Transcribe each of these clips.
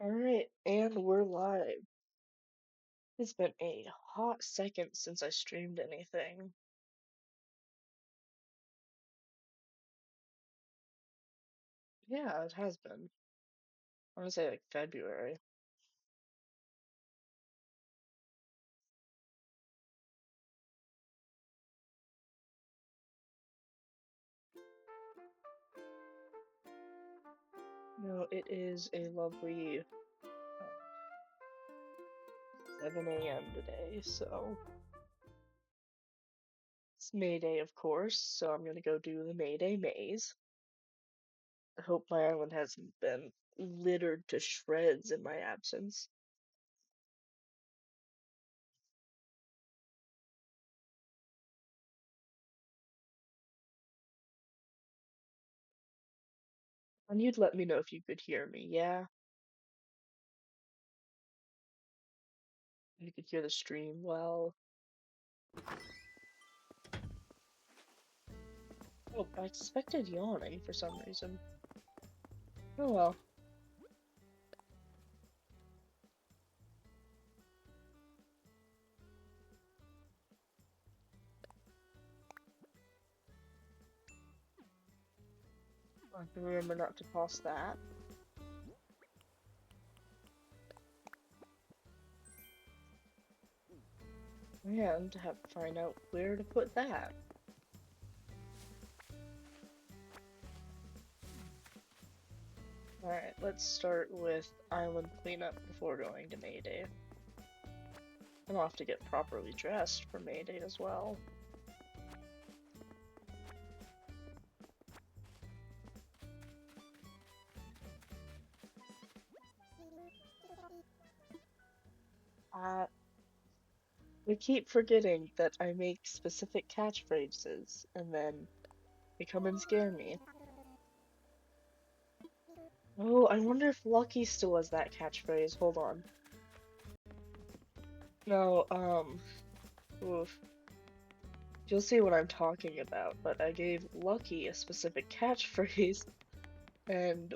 Alright, and we're live. It's been a hot second since I streamed anything. Yeah, it has been. I want to say like February. No, it is a lovely 7 a.m. today, so it's May Day, of course, so I'm gonna go do the May Day maze. I hope my island hasn't been littered to shreds in my absence. And you'd let me know if you could hear me, yeah? You could hear the stream well. Oh, I expected yawning for some reason. Oh well. I have to remember not to toss that. And have to find out where to put that. Alright, let's start with island cleanup before going to Mayday. And I'll have to get properly dressed for Mayday as well. We keep forgetting that I make specific catchphrases, and then they come and scare me. Oh, I wonder if Lucky still has that catchphrase. Hold on. No, oof. You'll see what I'm talking about, but I gave Lucky a specific catchphrase, and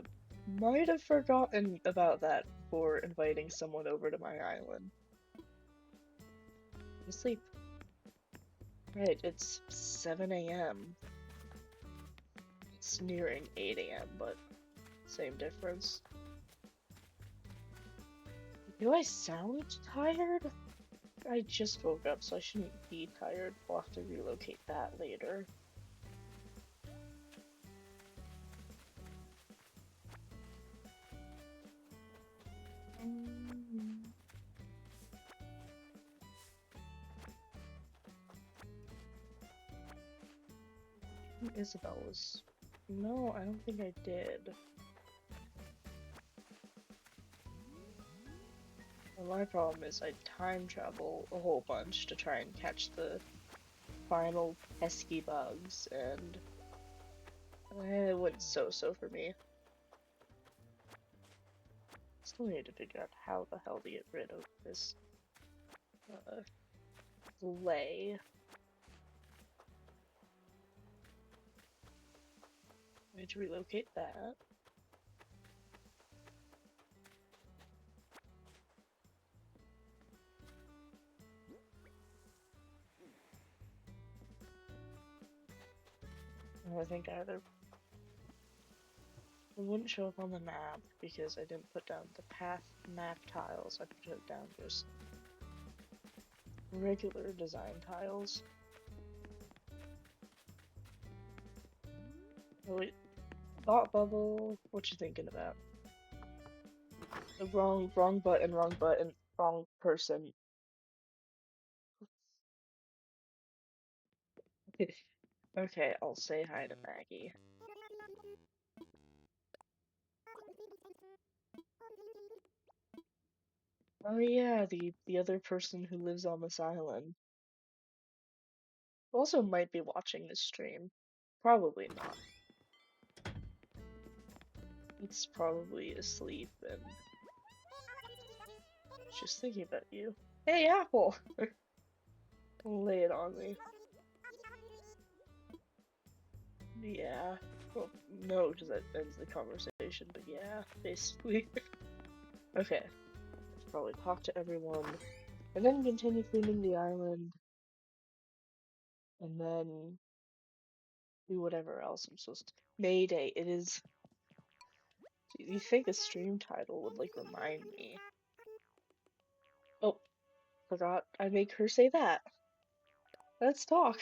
might have forgotten about that before inviting someone over to my island. Go to sleep. Right, it's 7 a.m. It's nearing 8 a.m., but same difference. Do I sound tired? I just woke up, so I shouldn't be tired. We'll have to relocate that later. Isabel was... No, I don't think I did. Well, my problem is I time travel a whole bunch to try and catch the final pesky bugs, and it went so-so for me. Still need to figure out how the hell to get rid of this delay. I need to relocate that. And I think either it wouldn't show up on the map because I didn't put down the path map tiles. I put it down just regular design tiles. Oh wait, thought bubble. What you thinking about? The wrong button, wrong person. Okay, I'll say hi to Maggie. Oh yeah, the other person who lives on this island. Also might be watching this stream. Probably not. It's probably asleep and just thinking about you. Hey, Apple! Lay it on me. Yeah. Well, no, because that ends the conversation, but yeah, basically. Okay, let's probably talk to everyone, and then continue cleaning the island, and then do whatever else I'm supposed to. Mayday, it is. You think a stream title would like remind me? Oh, forgot I make her say that. Let's talk.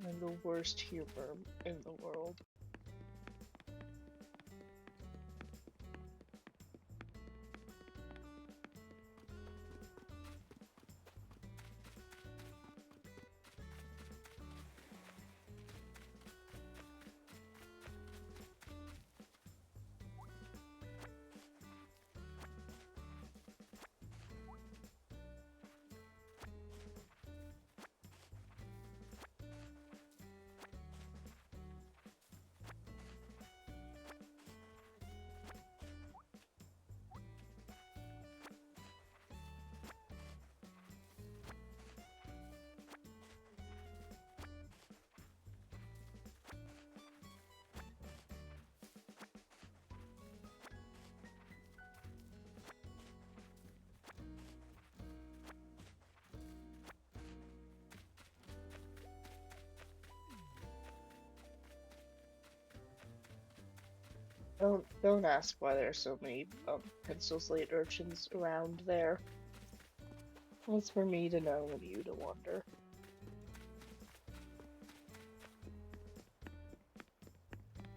And the worst humor in the world. Don't ask why there are so many pencil slate urchins around there. It's for me to know and you to wonder.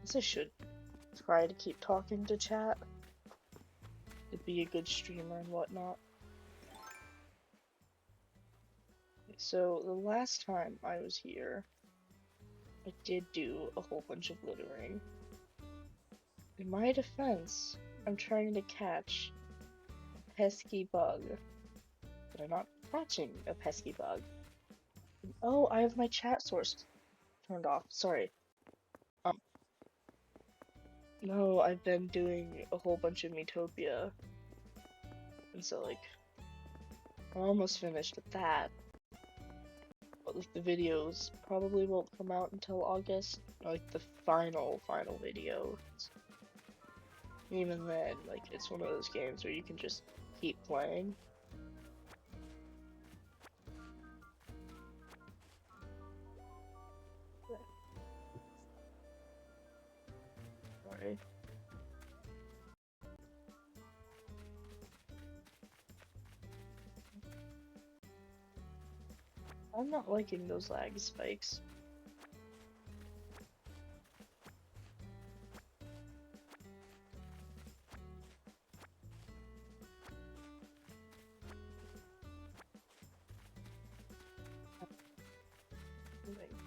Guess I should try to keep talking to chat. To be a good streamer and whatnot. So the last time I was here, I did do a whole bunch of littering. In my defense, I'm trying to catch a pesky bug, but I'm not catching a pesky bug. Oh, I have my chat source turned off. Sorry. Um, no, I've been doing a whole bunch of Metopia, and so like, I'm almost finished with that. But like the videos probably won't come out until August. Like the final video. Even then, like it's one of those games where you can just keep playing. Sorry. I'm not liking those lag spikes.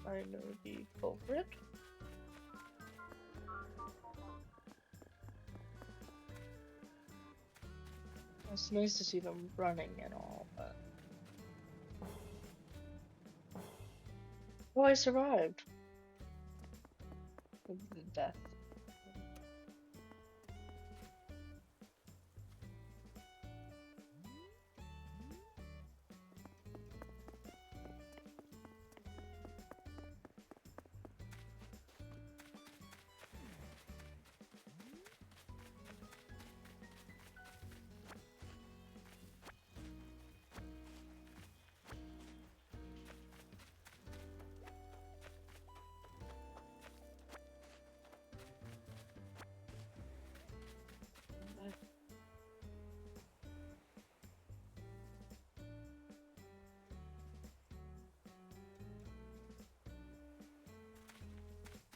I know the culprit. It's nice to see them running and all, but... Oh, I survived! The death.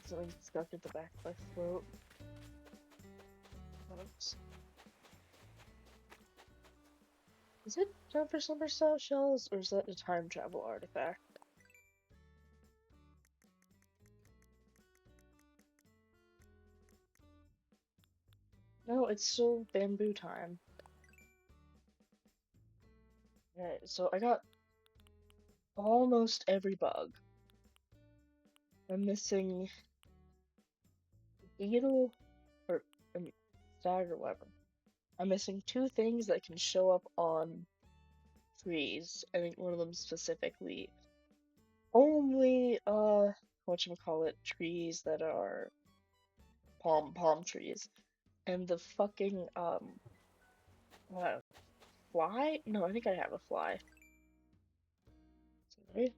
Something stuck at the back of my throat. Oops. Is it time for summer shells, or is that a time travel artifact? No, it's still bamboo time. Okay, so I got almost every bug. I'm missing beetle, or dagger weapon. I'm missing two things that can show up on trees. I think one of them specifically only whatchamacallit, trees that are palm trees. And the fucking uh, fly? No, I think I have a fly. Sorry.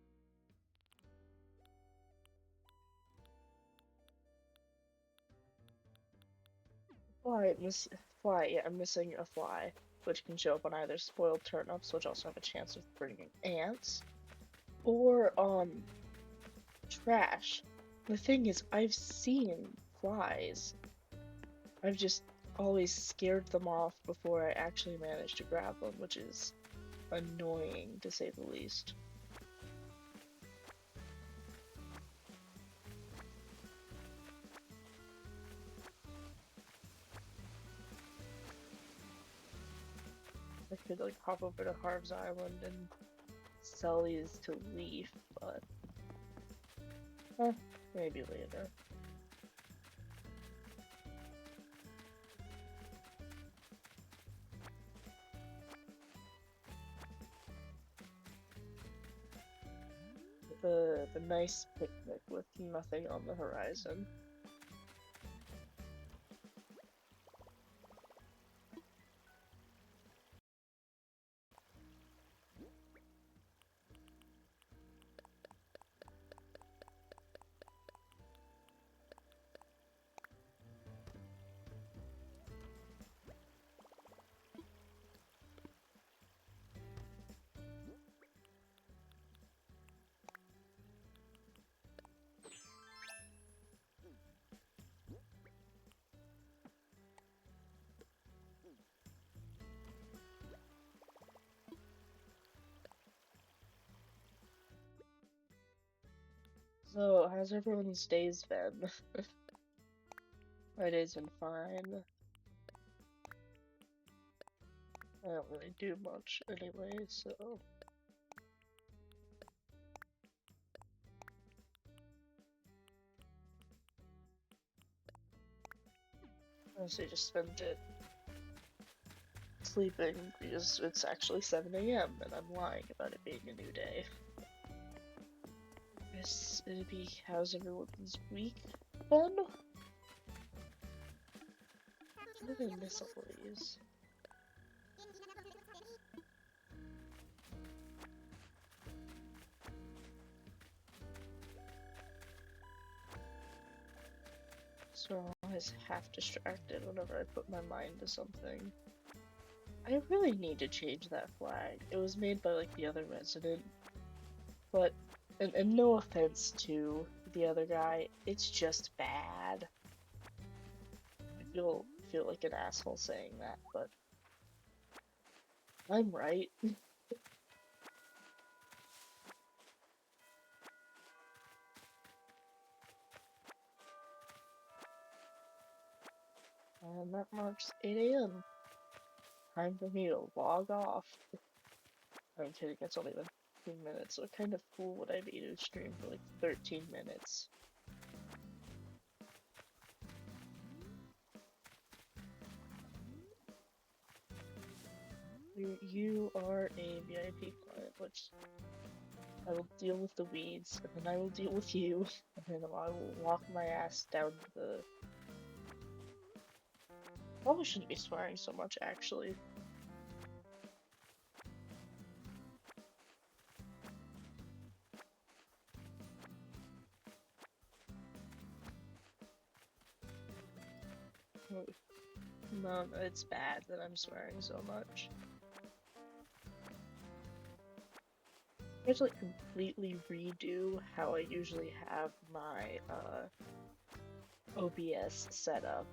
Fly, yeah, I'm missing a fly, which can show up on either spoiled turnips, which also have a chance of bringing ants, or on trash. The thing is, I've seen flies. I've just always scared them off before I actually managed to grab them, which is annoying to say the least. I could like hop over to Harv's Island and sell these to Leaf, but maybe later. The nice picnic with nothing on the horizon. So, how's everyone's days been? My day's been fine. I don't really do much anyway, so... Honestly, just spent it sleeping because it's actually 7 AM and I'm lying about it being a new day. Guess it'd be how's everyone's week been? How did I miss all of these? So I'm always half distracted whenever I put my mind to something. I really need to change that flag. It was made by like the other resident, but and no offense to the other guy, it's just bad. I feel like an asshole saying that, but I'm right. And that marks 8 AM. Time for me to log off. I'm kidding, it's only been 15 minutes. What kind of fool would I be to stream for like 13 minutes? You are a VIP client, which I will deal with the weeds, and then I will deal with you, and then I will walk my ass down the... Probably shouldn't be swearing so much, actually. No, it's bad that I'm swearing so much. I have to like completely redo how I usually have my OBS set up.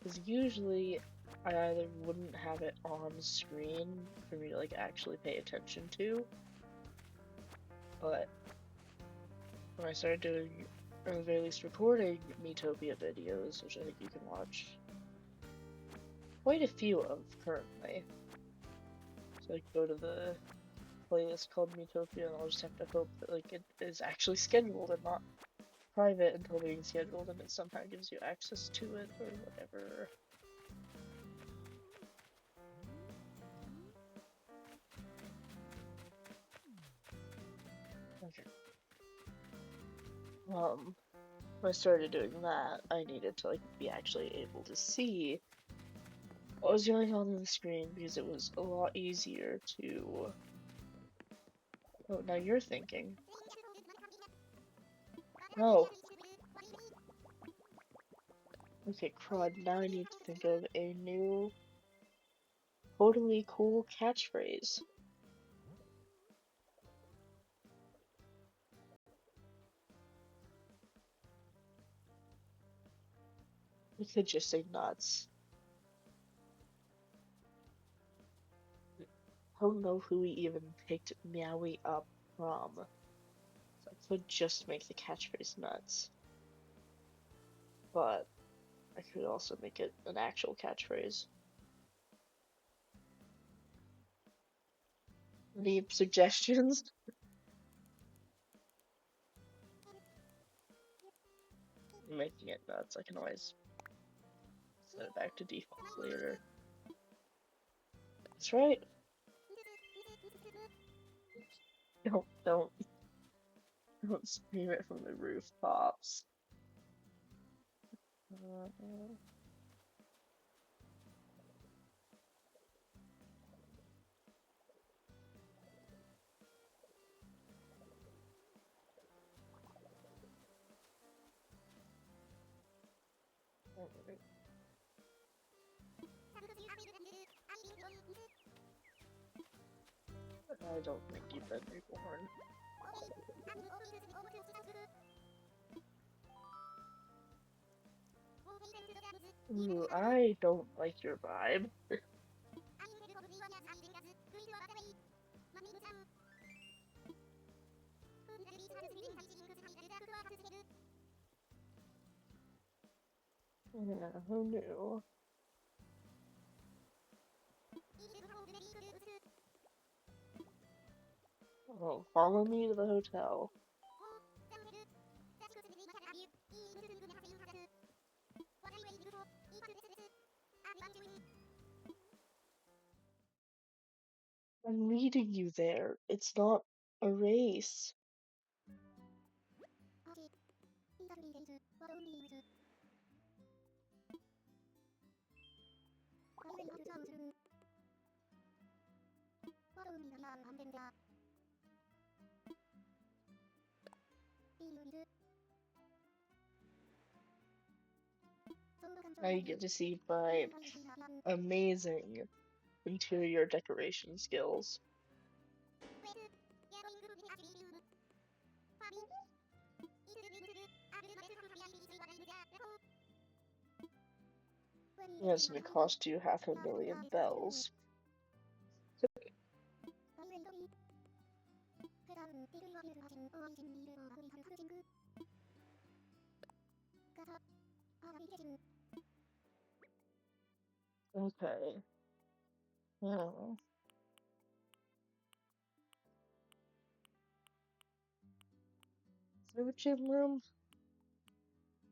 Because usually I either wouldn't have it on screen for me to like actually pay attention to, but when I started doing, or at the very least recording Miitopia videos, which I think you can watch quite a few of currently. So I go to the playlist called Miitopia and I'll just have to hope that like it is actually scheduled and not private until being scheduled, and it somehow gives you access to it or whatever. when I started doing that, I needed to like be actually able to see what was going on the screen because it was a lot easier to. Oh, now you're thinking. Oh, okay, crud. Now I need to think of a new, totally cool catchphrase. We could just say nuts. I don't know who we even picked Meowie up from. So I could just make the catchphrase nuts. But I could also make it an actual catchphrase. Any suggestions? I'm making it nuts. I can always set it back to default later. That's right. Don't scream it from the rooftops. I don't think you've been reborn. Ooh, I don't like your vibe. Yeah, who knew? Oh, follow me to the hotel. I'm meeting you there. It's not a race. Now you get to see my amazing interior decoration skills. Yeah, it's gonna cost you 500,000 bells. Okay. Oh. Is there a gym room?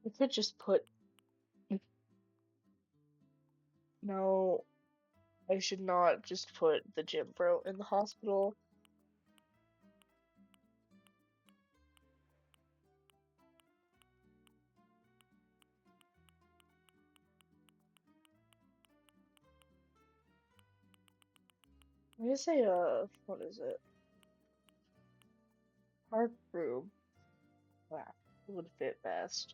I could just put. No, I should not just put the gym bro in the hospital. I'm gonna say, what is it? Park room. Wow, it would fit best.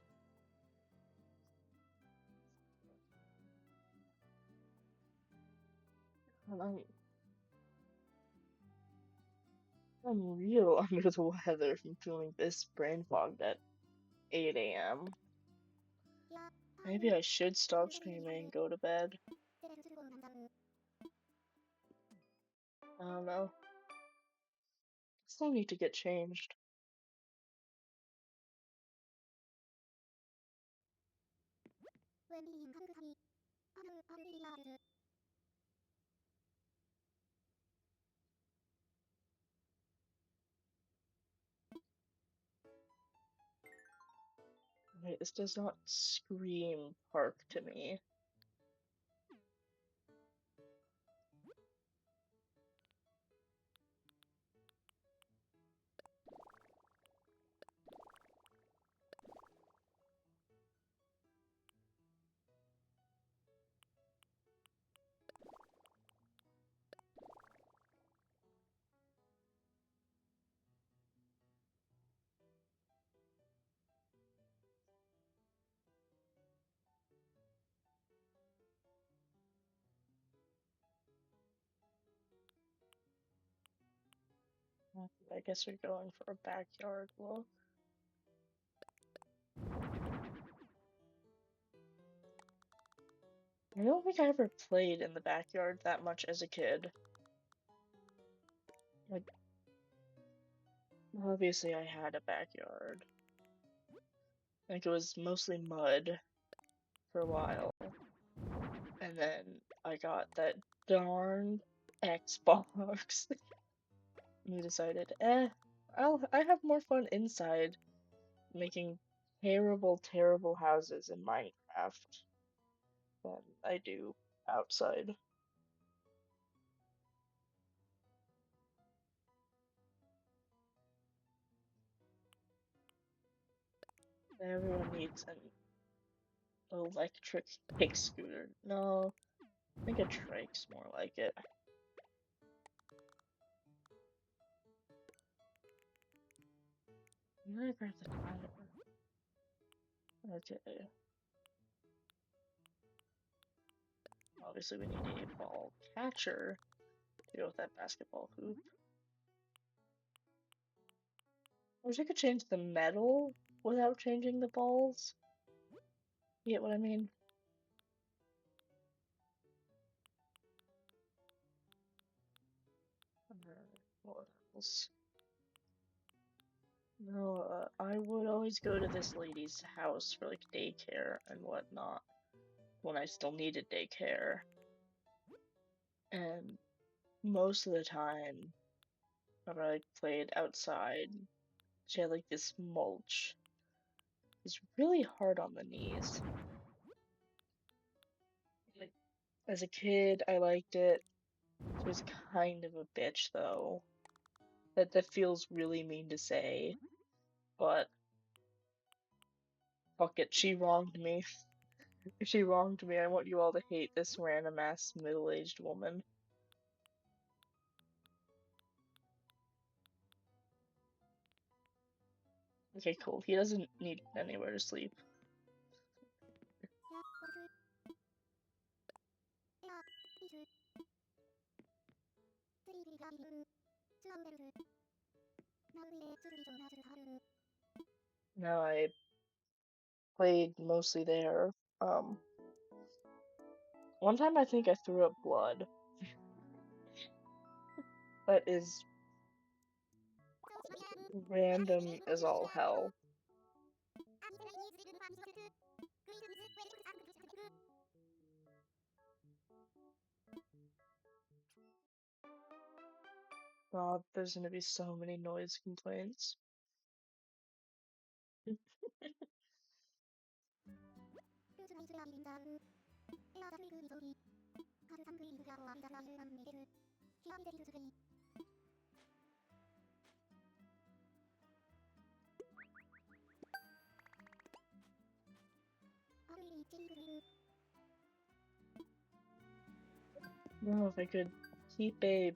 And I'm real under the weather from feeling this brain fogged at 8 a.m. Maybe I should stop streaming and go to bed. I don't know. Still need to get changed. Wait, this does not scream park to me. I guess we're going for a backyard look. I don't think I ever played in the backyard that much as a kid. Like, obviously I had a backyard. Like, it was mostly mud for a while. And then I got that darn Xbox. And decided, I have more fun inside making terrible, terrible houses in Minecraft than I do outside. Everyone needs an electric kick scooter. No, I think a trike's more like it. I'm gonna grab the timer. Okay. Obviously, we need a ball catcher to go with that basketball hoop. I wish I could change the metal without changing the balls. You get what I mean? What else? No, I would always go to this lady's house for like daycare and whatnot when I still needed daycare. And most of the time, when I like, played outside, she had like this mulch. It's really hard on the knees. Like, as a kid, I liked it. She was kind of a bitch though. That feels really mean to say, but fuck it, she wronged me. If she wronged me, I want you all to hate this random ass middle-aged woman. Okay, cool. He doesn't need anywhere to sleep. No, I played mostly there. One time I think I threw up blood. That is random as all hell. God, there's gonna be so many noise complaints. No, if I could keep a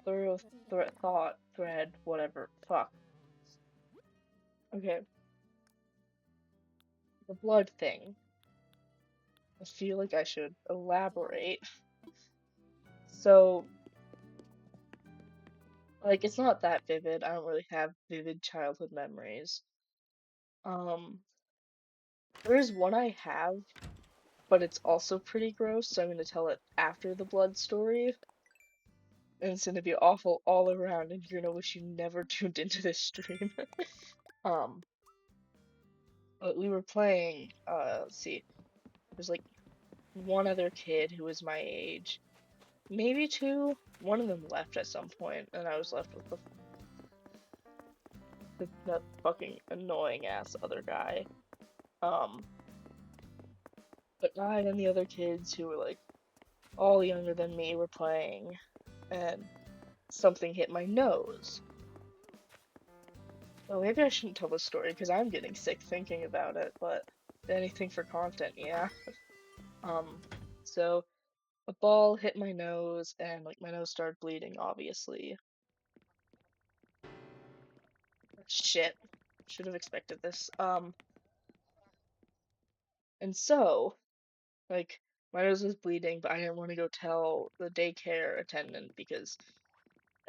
thorough thought thread, whatever. Fuck. Okay. The blood thing. I feel like I should elaborate. So, like, it's not that vivid. I don't really have vivid childhood memories. There is one I have, but it's also pretty gross, so I'm gonna tell it after the blood story. And it's gonna be awful all around, and you're gonna wish you never tuned into this stream. Um, but we were playing, let's see, there's like one other kid who was my age, maybe two. One of them left at some point, and I was left with that fucking annoying ass other guy. Um, but I and the other kids who were like all younger than me were playing, and something hit my nose. Well, maybe I shouldn't tell this story because I'm getting sick thinking about it, but anything for content, yeah. So a ball hit my nose and like my nose started bleeding, obviously. Shit. Should have expected this. And so, like, my nose was bleeding, but I didn't want to go tell the daycare attendant because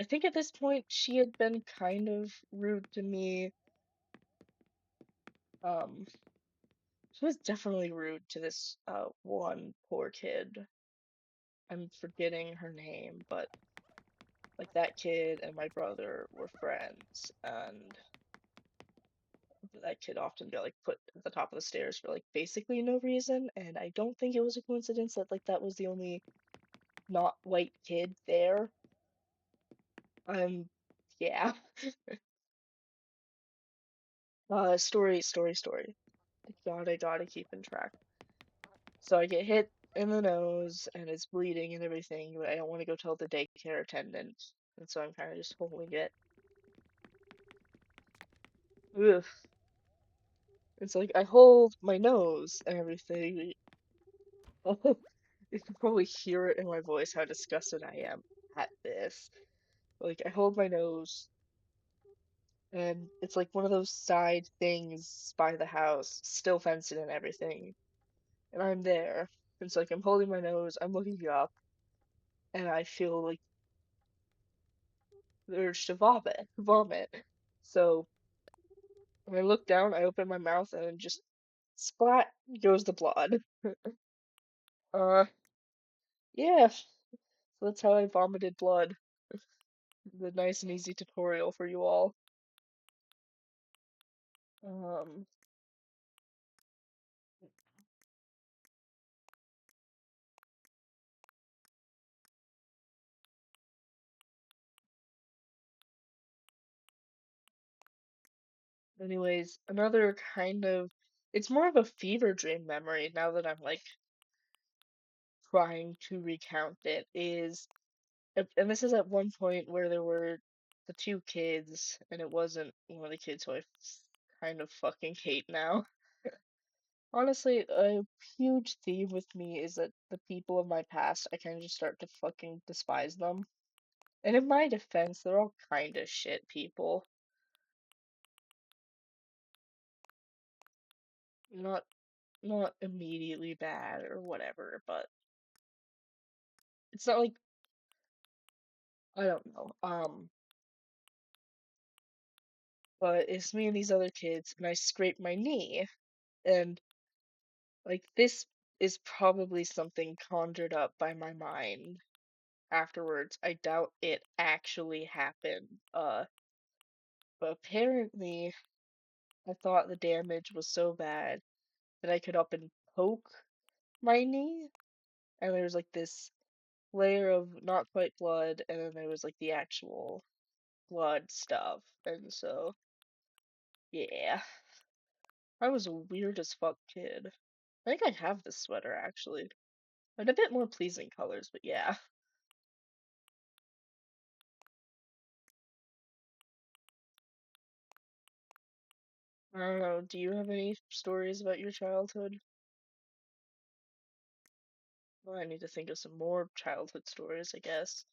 I think at this point she had been kind of rude to me. Um, she was definitely rude to this one poor kid. I'm forgetting her name, but like that kid and my brother were friends, and that kid often got like put at the top of the stairs for like basically no reason, and I don't think it was a coincidence that like that was the only not white kid there. Um, yeah. Story. I gotta keep in track. So I get hit in the nose and it's bleeding and everything, but I don't want to go tell the daycare attendant, and so I'm kind of just holding it. Ugh. It's like I hold my nose and everything. You can probably hear it in my voice how disgusted I am at this. Like I hold my nose and it's like one of those side things by the house, still fenced in and everything. And I'm there. It's like I'm holding my nose, I'm looking up, and I feel like the urge to vomit. So when I look down, I open my mouth and then just splat goes the blood. Uh, yeah, so that's how I vomited blood. The nice and easy tutorial for you all. Um, anyways, another kind of, it's more of a fever dream memory now that I'm like trying to recount it, is, and this is at one point where there were the two kids, and it wasn't one of the kids who I kind of fucking hate now. Honestly, a huge theme with me is that the people of my past, I kind of just start to fucking despise them. And in my defense, they're all kind of shit people. Not not immediately bad or whatever, but it's not like, I don't know. But it's me and these other kids, and I scrape my knee, and like this is probably something conjured up by my mind afterwards. I doubt it actually happened. But apparently I thought the damage was so bad that I could up and poke my knee, and there was like this layer of not quite blood, and then there was like the actual blood stuff, and so yeah, I was a weird as fuck kid. I think I have this sweater actually, and a bit more pleasing colors, but yeah. I don't know. Do you have any stories about your childhood? Well, I need to think of some more childhood stories, I guess.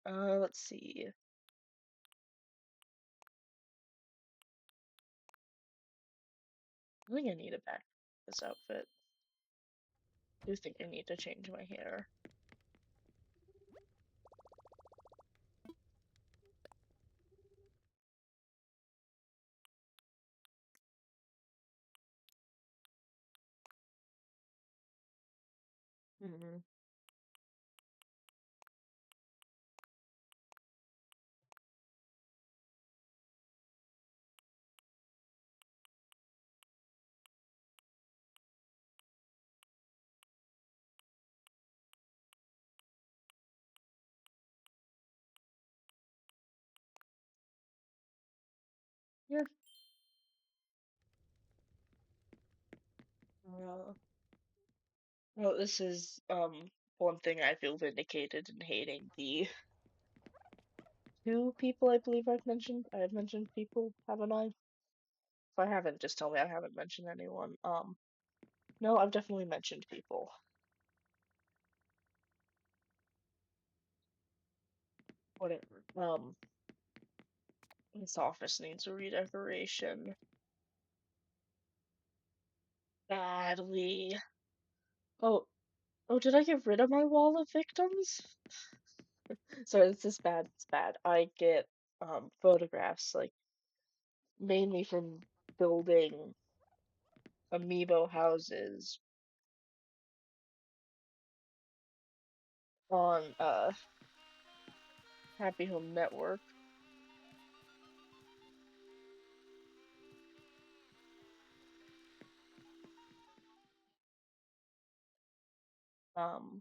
Let's see. I think I need a back this outfit. I do think I need to change my hair. Hmm. Yeah. Uh, well, this is one thing I feel vindicated in hating. The two people I believe I've mentioned. I have mentioned people, haven't I? If I haven't, just tell me I haven't mentioned anyone. No, I've definitely mentioned people. Whatever. This office needs a redecoration badly. Oh, oh, did I get rid of my wall of victims? Sorry, this is bad. It's bad. I get photographs like mainly from building amiibo houses on Happy Home Network. Um,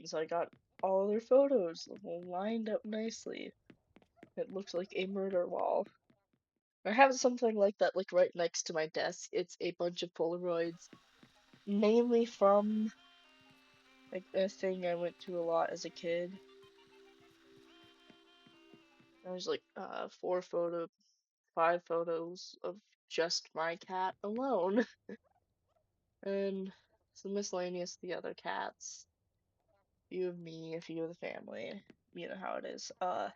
so I got all their photos lined up nicely. It looks like a murder wall. I have something like that like right next to my desk. It's a bunch of Polaroids, mainly from like a thing I went to a lot as a kid. There's like 5 photos of just my cat alone, and some miscellaneous the other cats. A few of me, a few of the family. You know how it is. Right.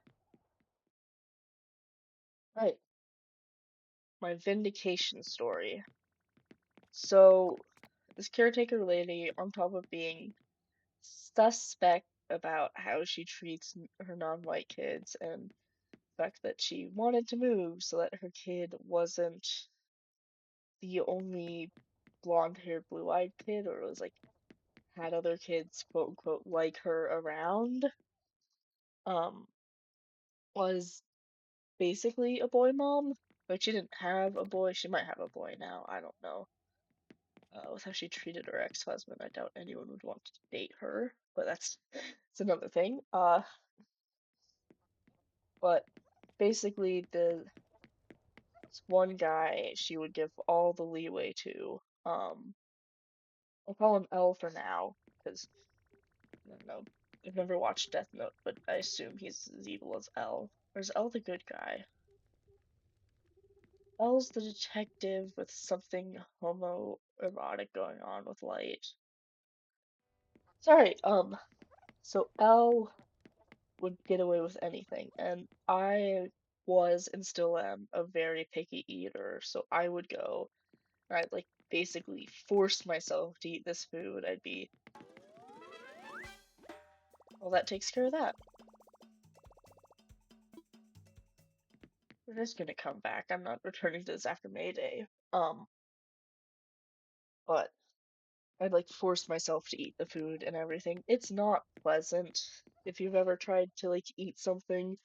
My vindication story. So this caretaker lady, on top of being suspect about how she treats her non-white kids and the fact that she wanted to move so that her kid wasn't the only blonde-haired, blue-eyed kid, or was like had other kids quote unquote like her around, um, was basically a boy mom. Like she didn't have a boy, she might have a boy now, I don't know. With how she treated her ex-husband, I doubt anyone would want to date her, but that's another thing. But basically this one guy she would give all the leeway to. I'll call him L for now, because I don't know. I've never watched Death Note, but I assume he's as evil as L. Or is L the good guy? L's the detective with something homoerotic going on with Light. Sorry, so L would get away with anything, and I was and still am a very picky eater, so I would go, I'd like basically force myself to eat this food. I'd be, well, that takes care of that. We're just gonna come back. I'm not returning to this after Mayday. But I'd like force myself to eat the food and everything. It's not pleasant. If you've ever tried to like eat something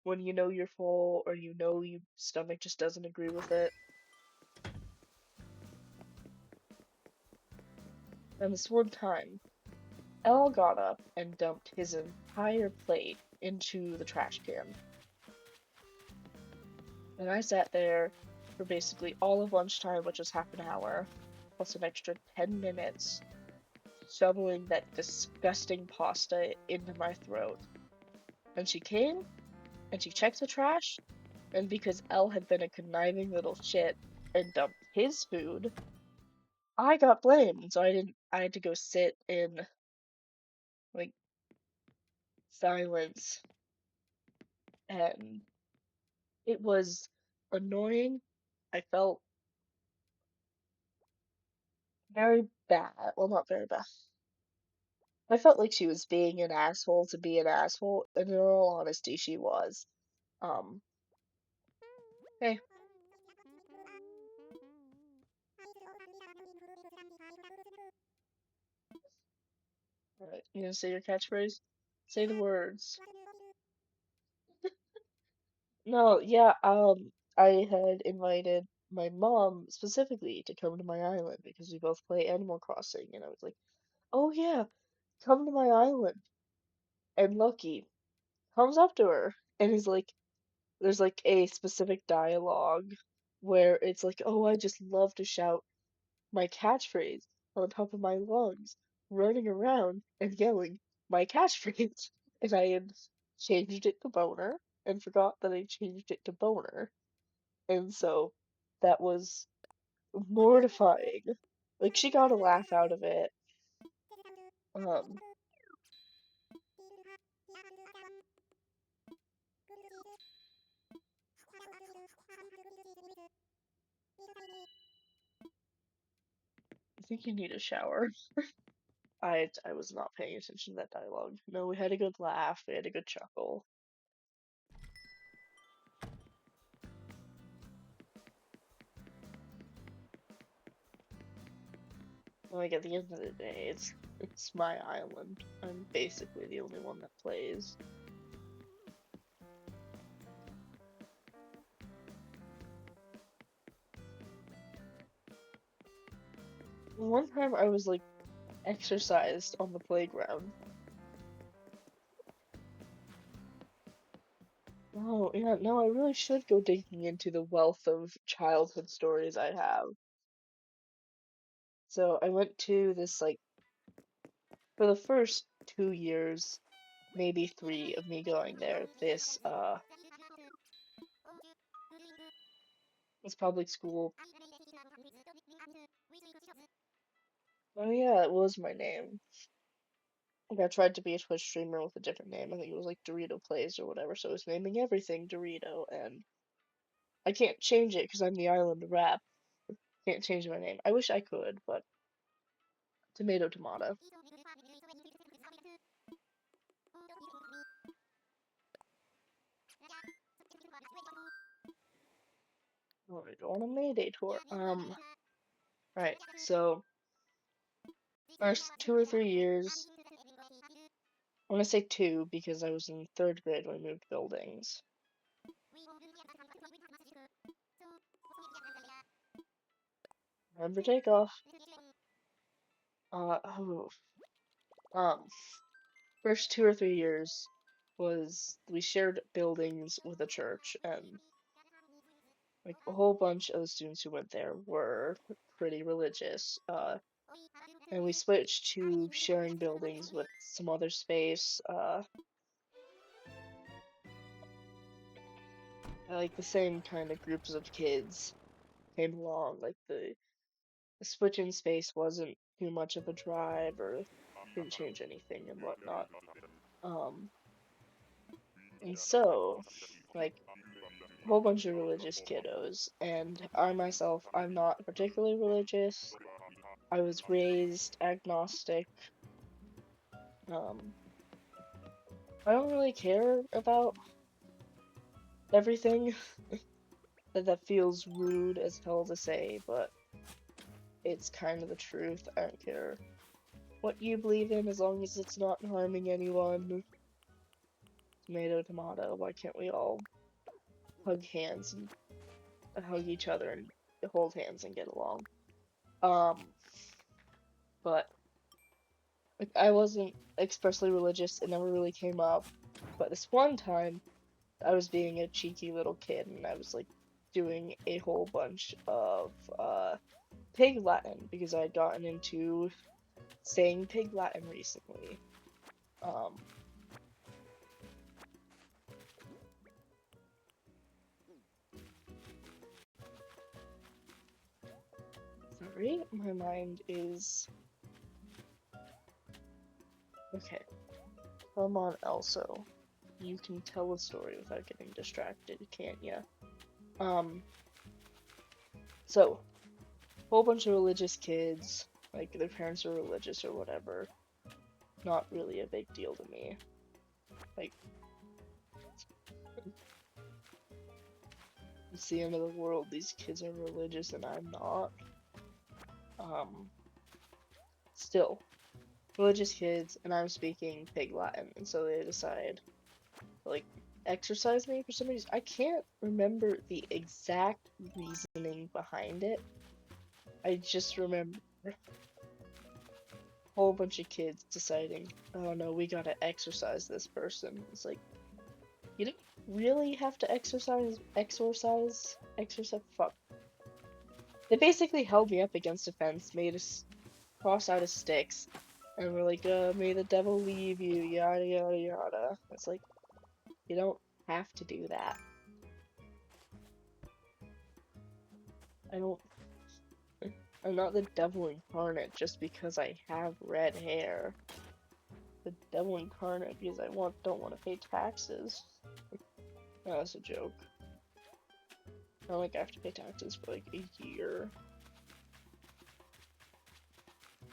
when you know you're full or you know your stomach just doesn't agree with it. And this one time, Elle got up and dumped his entire plate into the trash can. And I sat there for basically all of lunchtime, which was half an hour, plus an extra 10 minutes, shoveling that disgusting pasta into my throat. And she came and she checked the trash, and because Elle had been a conniving little shit and dumped his food, I got blamed. So I had to go sit in like silence, and it was annoying. I felt very bad. Well, not very bad. I felt like she was being an asshole to be an asshole, and in all honesty, she was. Um, hey, alright, you gonna say your catchphrase? Say the words. No, yeah, I had invited my mom specifically to come to my island because we both play Animal Crossing, and I was like, oh yeah, come to my island. And Lucky comes up to her and is like, there's like a specific dialogue where it's like, oh, I just love to shout my catchphrase on the top of my lungs, running around and yelling my catchphrase. And I had changed it to boner and forgot that I changed it to boner. And so that was mortifying. Like she got a laugh out of it. Um, I think you need a shower. I was not paying attention to that dialogue. No, we had a good laugh, we had a good chuckle. Like at the end of the day, it's my island. I'm basically the only one that plays. One time I was like exercised on the playground. Oh, yeah, no, I really should go digging into the wealth of childhood stories I have. So I went to this like for the first 2 years, maybe three of me going there, this public school. Oh yeah, it was my name. Like I tried to be a Twitch streamer with a different name. I think it was like Dorito Plays or whatever, so I was naming everything Dorito, and I can't change it because I'm the island rap. Can't change my name. I wish I could, but tomato tomato. I want to go on a Mayday tour. Right. So first 2 or 3 years, I want to say two because I was in third grade when we moved buildings. Remember takeoff. Oh, um, first 2 or 3 years was we shared buildings with a church, and like a whole bunch of the students who went there were pretty religious. And we switched to sharing buildings with some other space. Like the same kind of groups of kids came along. Like the switch in space wasn't too much of a drive or didn't change anything and whatnot. Um, and so, like, a whole bunch of religious kiddos, and I myself, I'm not particularly religious. I was raised agnostic. Um, I don't really care about everything. That feels rude as hell to say, but it's kind of the truth. I don't care what you believe in as long as it's not harming anyone. Tomato, tomato. Why can't we all hug hands and hug each other and hold hands and get along? Um, but like I wasn't expressly religious. It never really came up. But this one time, I was being a cheeky little kid, and I was like doing a whole bunch of Pig Latin because I had gotten into saying Pig Latin recently. Um, Sorry, my mind is okay. Come on, Elso. You can tell a story without getting distracted, can't ya? Um, so, whole bunch of religious kids, like their parents are religious or whatever. Not really a big deal to me. Like, it's the end of the world. These kids are religious and I'm not. Um, Still, religious kids, and I'm speaking Pig Latin, and so they decide, like, exercise me for some reason. I can't remember the exact reasoning behind it. I just remember a whole bunch of kids deciding, oh no, we gotta exercise this person. It's like, you don't really have to exercise, fuck. They basically held me up against a fence, made us cross out of sticks, and we're like, may the devil leave you, yada yada yada. It's like, you don't have to do that. I don't. I'm not the devil incarnate just because I have red hair. The devil incarnate because I don't want to pay taxes. Oh, that's a joke. I don't think I have to pay taxes for like a year.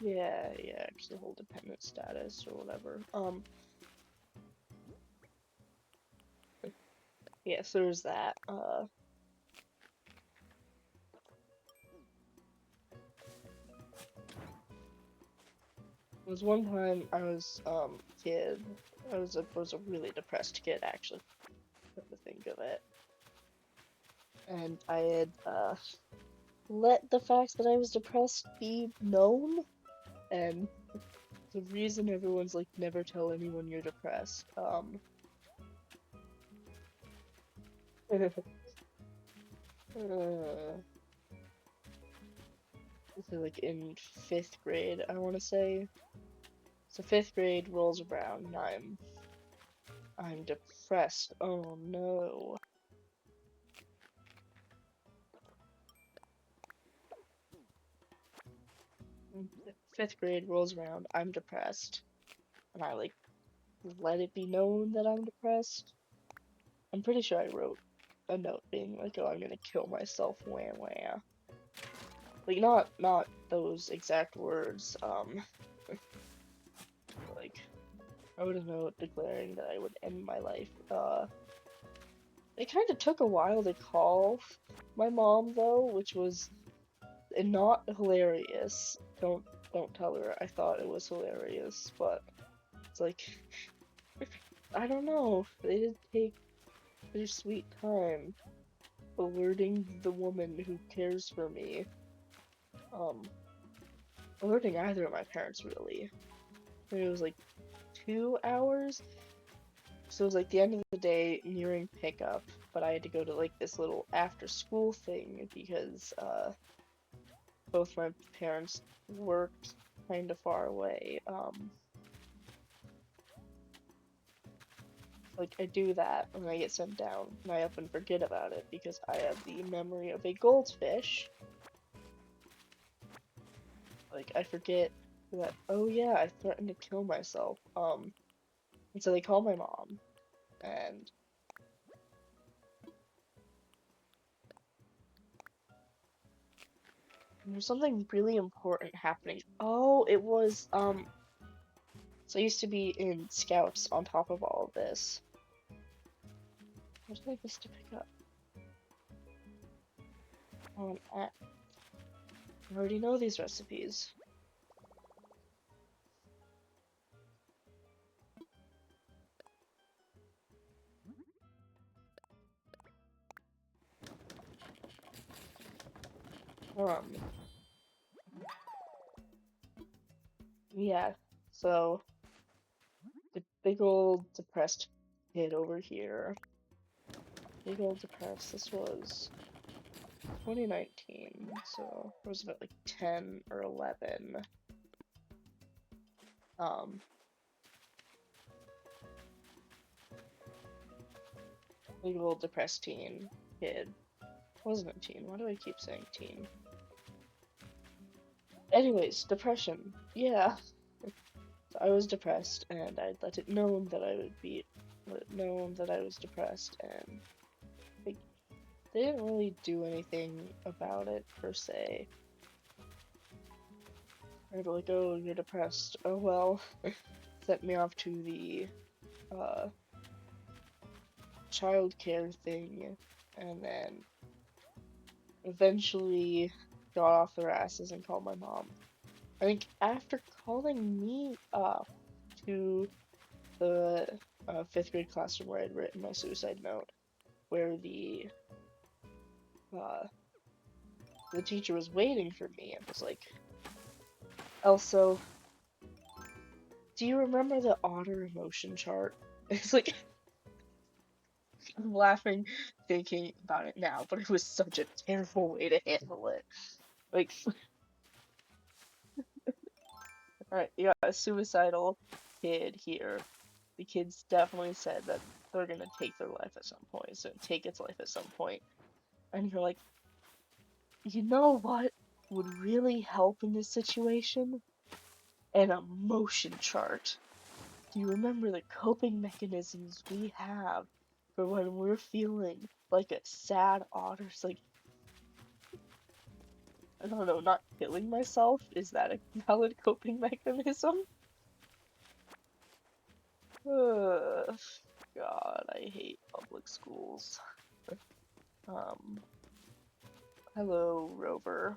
Yeah, actually hold dependent status or whatever. Yeah, so there's that. There was one time I was kid. I was a really depressed kid actually, come to think of it. And I had let the fact that I was depressed be known, and the reason everyone's like never tell anyone you're depressed. Uh, so like in 5th grade, I want to say. So 5th grade rolls around, and I'm depressed. Oh no. 5th grade rolls around, I'm depressed, and I like let it be known that I'm depressed. I'm pretty sure I wrote a note being like, "Oh, I'm gonna kill myself." Wah wah. Like not those exact words. Like I wrote a note declaring that I would end my life. It kind of took a while to call my mom though, which was not hilarious. Don't tell her I thought it was hilarious, but it's like I don't know. They did take their sweet time alerting the woman who cares for me. Um, alerting either of my parents really. It was like 2 hours. So it was like the end of the day, nearing pickup, but I had to go to like this little after school thing because both my parents worked kind of far away. Like I do that when I get sent down, and I often forget about it because I have the memory of a goldfish. Like I forget that, oh yeah, I threatened to kill myself. And so they call my mom, and there's something really important happening. Oh, it was so I used to be in scouts on top of all of this. What did I miss to pick up? Oh, I already know these recipes. Um, yeah. So the big old depressed kid over here. Big old depressed. This was 2019, so I was about like 10 or 11. Um, Big old depressed teen kid. Wasn't a teen. Why do I keep saying teen? Anyways, depression. Yeah. So I was depressed, and I'd let it known that I would be let it known that I was depressed, and like, they didn't really do anything about it per se. They're like, "Oh, you're depressed. Oh well." Sent me off to the uh childcare thing, and then eventually got off their asses and called my mom. I think after calling me up to the 5th grade classroom where I'd written my suicide note, where uh, the teacher was waiting for me and was like, "Also, do you remember the otter emotion chart?" It's like I'm laughing thinking about it now, but it was such a terrible way to handle it. Like, alright, you got a suicidal kid here. The kids definitely said that they're gonna take their life at some point. It's gonna take its life at some point. And you're like, you know what would really help in this situation? An emotion chart. Do you remember the coping mechanisms we have for when we're feeling like a sad otter? It's like, I don't know, not killing myself? Is that a valid coping mechanism? Ugh, God, I hate public schools. Um, hello, Rover.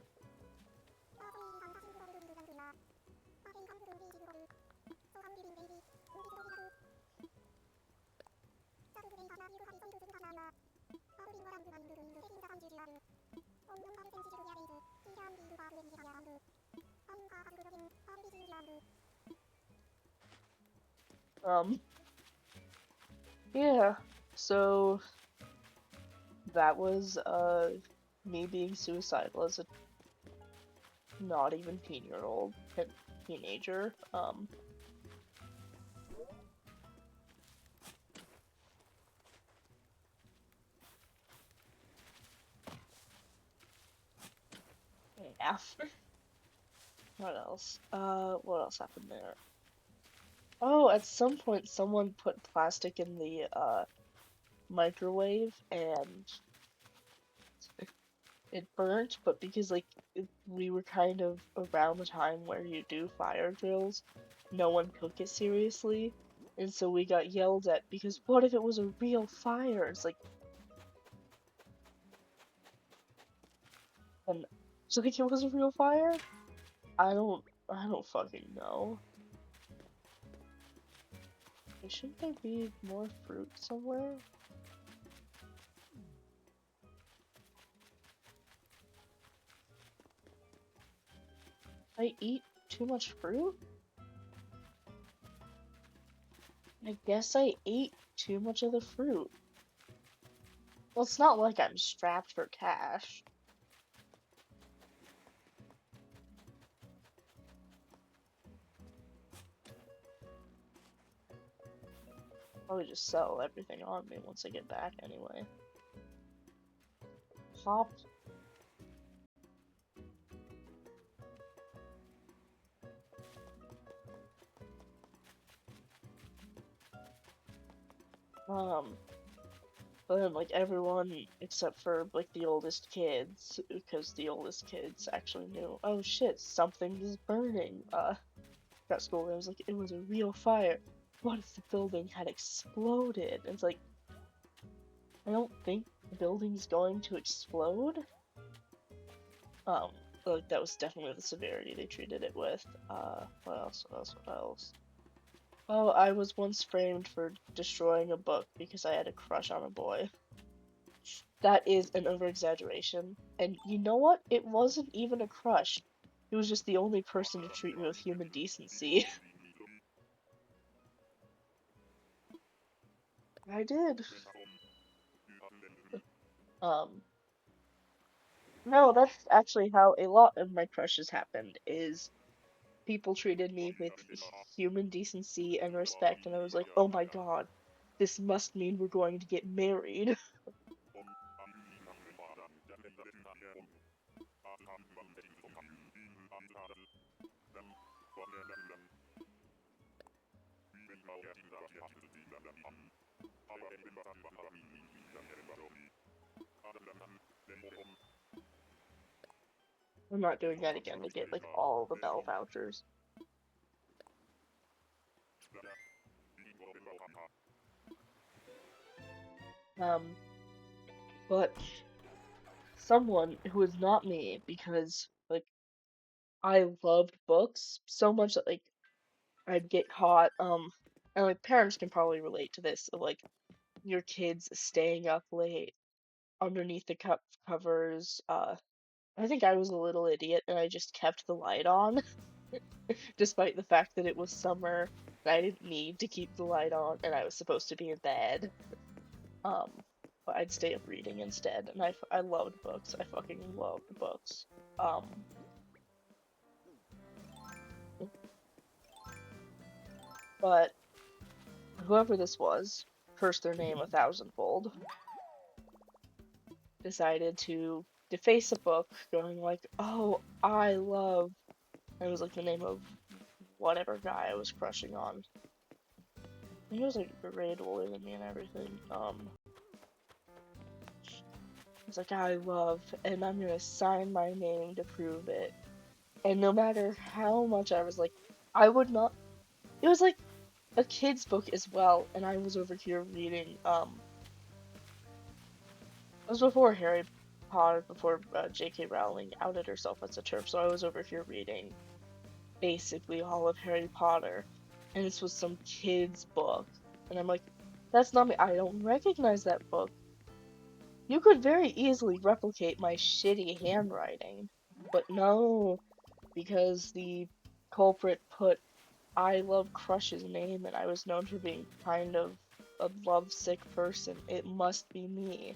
Yeah, so that was, me being suicidal as a not even teen-year-old, teenager. Yeah. What else? What else happened there? Oh, at some point someone put plastic in the, microwave and it burnt, but because, like, we were kind of around the time where you do fire drills, no one took it seriously, and so we got yelled at because what if it was a real fire? It's like, and so like it was a real fire? I don't fucking know. Shouldn't there be more fruit somewhere? I eat too much fruit? I guess I ate too much of the fruit. Well, it's not like I'm strapped for cash. Probably just sell everything on me once I get back anyway. Hop. But then like everyone except for like the oldest kids, because the oldest kids actually knew, oh shit, something is burning. Got school, it was like, it was a real fire. What if the building had exploded? It's like, I don't think the building's going to explode. Um, like that was definitely the severity they treated it with. What else? What else? What else? Oh, I was once framed for destroying a book because I had a crush on a boy. That is an over-exaggeration. And you know what? It wasn't even a crush. He was just the only person to treat me with human decency. I did. Um, no, that's actually how a lot of my crushes happened, is people treated me with human decency and respect, and I was like, oh my god, this must mean we're going to get married. I'm not doing that again to get like all the bell vouchers. Um, but someone who is not me, because like I loved books so much that like I'd get caught, and like parents can probably relate to this, of like your kids staying up late underneath the covers. I think I was a little idiot and I just kept the light on, despite the fact that it was summer and I didn't need to keep the light on and I was supposed to be in bed. Um, but I'd stay up reading instead, and I loved books. I fucking loved books. Um, but whoever this was, cursed their name a thousandfold, decided to deface a book, going like, "Oh, I love." It was like the name of whatever guy I was crushing on. He was like a grade older than me and everything. was like, I love, and I'm gonna sign my name to prove it. And no matter how much I was like, I would not. It was like a kid's book as well, and I was over here reading. It was before Harry Potter, before J.K. Rowling outed herself as a TERF, so I was over here reading basically all of Harry Potter, and this was some kid's book, and I'm like, that's not me. I don't recognize that book. You could very easily replicate my shitty handwriting, but no, because the culprit put I Love Crush's name, and I was known for being kind of a lovesick person. It must be me.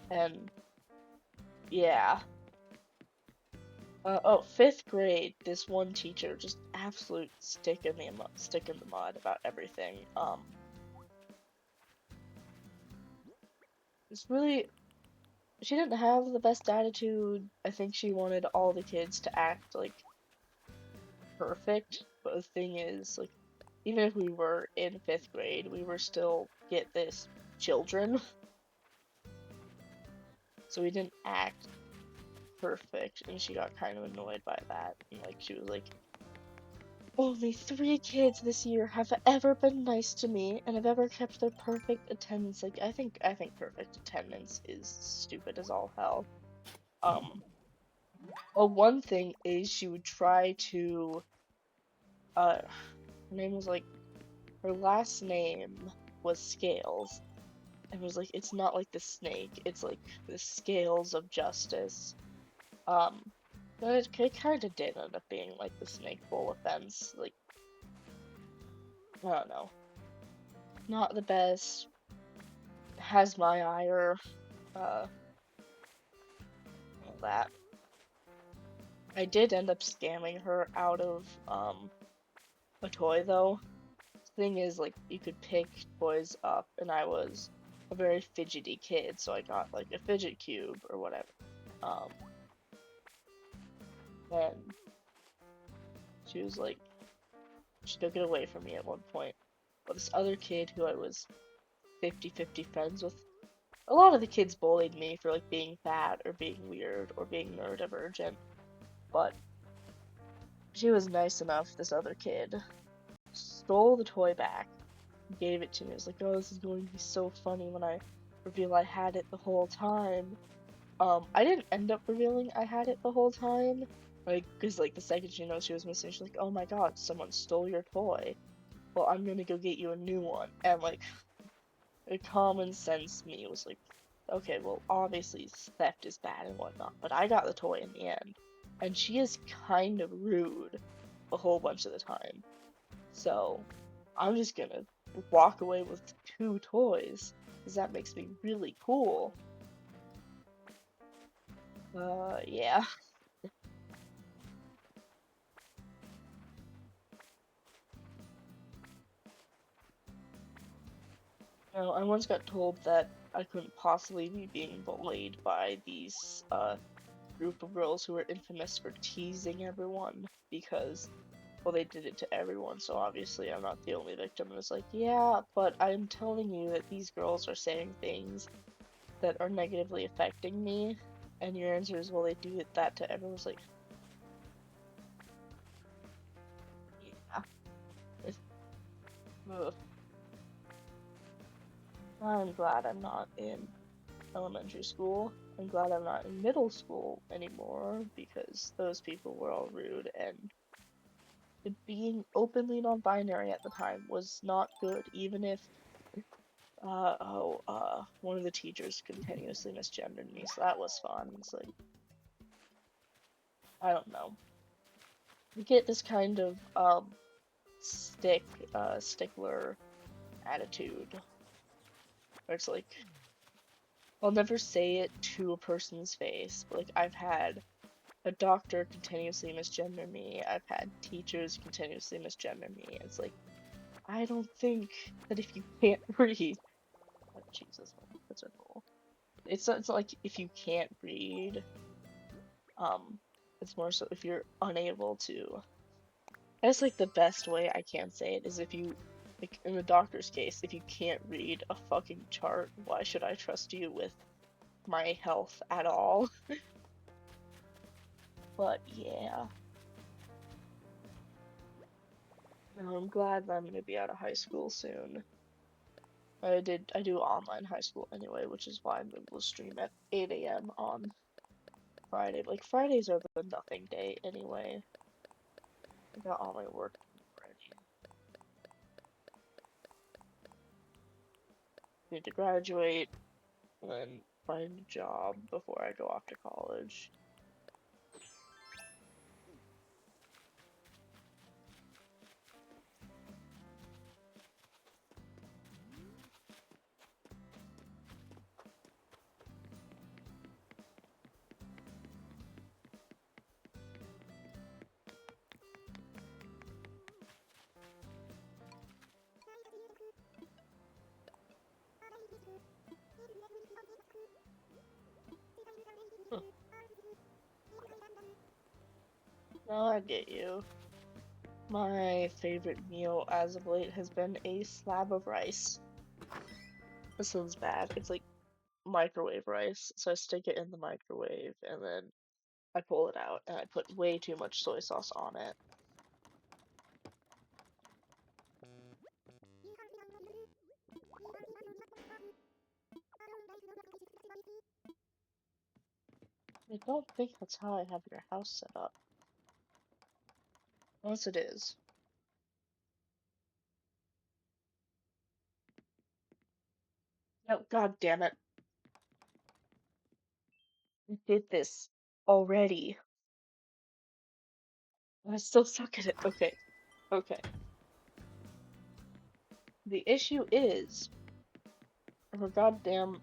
And yeah. Oh, fifth grade, this one teacher, just absolute stick in the mud about everything. It's really, she didn't have the best attitude. I think she wanted all the kids to act like perfect, but the thing is, like, even if we were in fifth grade, we were still, get this, children. So we didn't act perfect, and she got kind of annoyed by that. And like, she was like, only 3 kids this year have ever been nice to me and have ever kept their perfect attendance. Like, I think perfect attendance is stupid as all hell. Um, well, one thing is she would try to, her name was like, her last name was Scales. And it was like, it's not like the snake, it's like the scales of justice. But it kind of did end up being like the snake bowl offense. Like, I don't know. Not the best. Has my ire. All that. I did end up scamming her out of a toy though. Thing is, like, you could pick toys up, and I was a very fidgety kid, so I got like a fidget cube or whatever. Um, and she was like, she took it away from me at one point. But this other kid who I was 50-50 friends with, a lot of the kids bullied me for like being fat or being weird or being neurodivergent, but she was nice enough, this other kid, stole the toy back, gave it to me. I was like, oh, this is going to be so funny when I reveal I had it the whole time. I didn't end up revealing I had it the whole time, like, because like the second she knows she was missing, she's like, oh my god, someone stole your toy. Well, I'm gonna go get you a new one. And like, the common sense me was like, okay, well, obviously theft is bad and whatnot, but I got the toy in the end. And she is kind of rude a whole bunch of the time. So I'm just gonna walk away with 2 toys, because that makes me really cool. Yeah. You know, I once got told that I couldn't possibly be being bullied by these, group of girls who were infamous for teasing everyone, because, well, they did it to everyone, so obviously I'm not the only victim. And it's like, yeah, but I'm telling you that these girls are saying things that are negatively affecting me, and your answer is, well, they do that to everyone. It's like, yeah. Ugh. I'm glad I'm not in elementary school. I'm glad I'm not in middle school anymore, because those people were all rude, and being openly non-binary at the time was not good, even if one of the teachers continuously misgendered me, so that was fun. It's like, I don't know. You get this kind of stickler attitude where it's like, I'll never say it to a person's face, but like, I've had a doctor continuously misgender me, I've had teachers continuously misgender me. It's like, I don't think that if you can't read, oh, Jesus, that's a rule. It's not like if you can't read, um, it's more so if you're unable to. That's like the best way I can say it is if you, like in the doctor's case, if you can't read a fucking chart, why should I trust you with my health at all. But yeah. No, I'm glad that I'm gonna be out of high school soon. I do online high school anyway, which is why I'm able to stream at 8 a.m. on Friday. Like Fridays are the nothing day anyway. I got all my work already. Need to graduate and then find a job before I go off to college. Hmm. No, I get you. My favorite meal as of late has been a slab of rice. This sounds bad. It's like microwave rice. So I stick it in the microwave and then I pull it out and I put way too much soy sauce on it. I don't think that's how I have your house set up. Unless it is. No, god damn it. I did this already. I still suck at it. Okay. Okay. The issue is her goddamn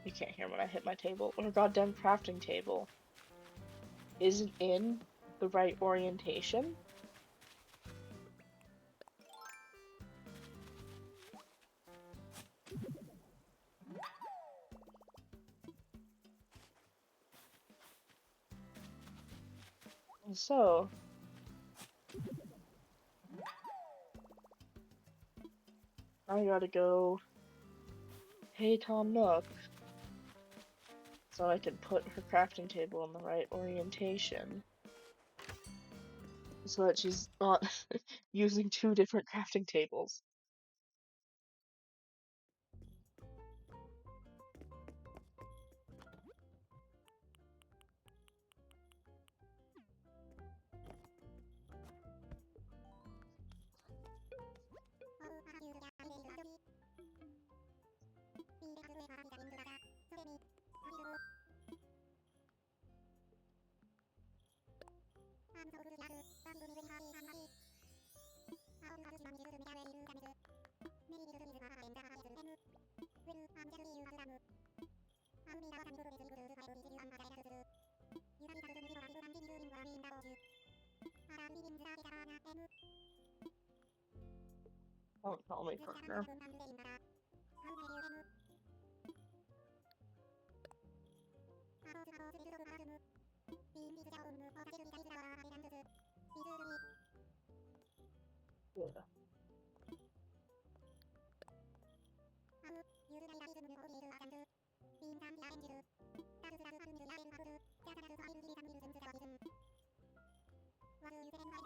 you can't hear when I hit my table. Her goddamn crafting table isn't in the right orientation. And so I gotta go pay Tom Nook so I can put her crafting table in the right orientation. So that she's not using two different crafting tables. Don't call me partner. Yeah.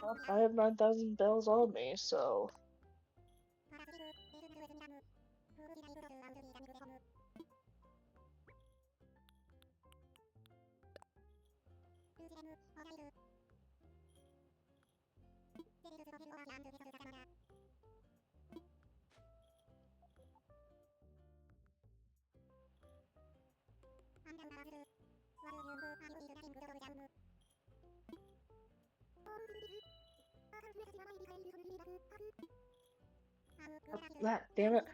Well, I have 9,000 bells on me, so that damn it.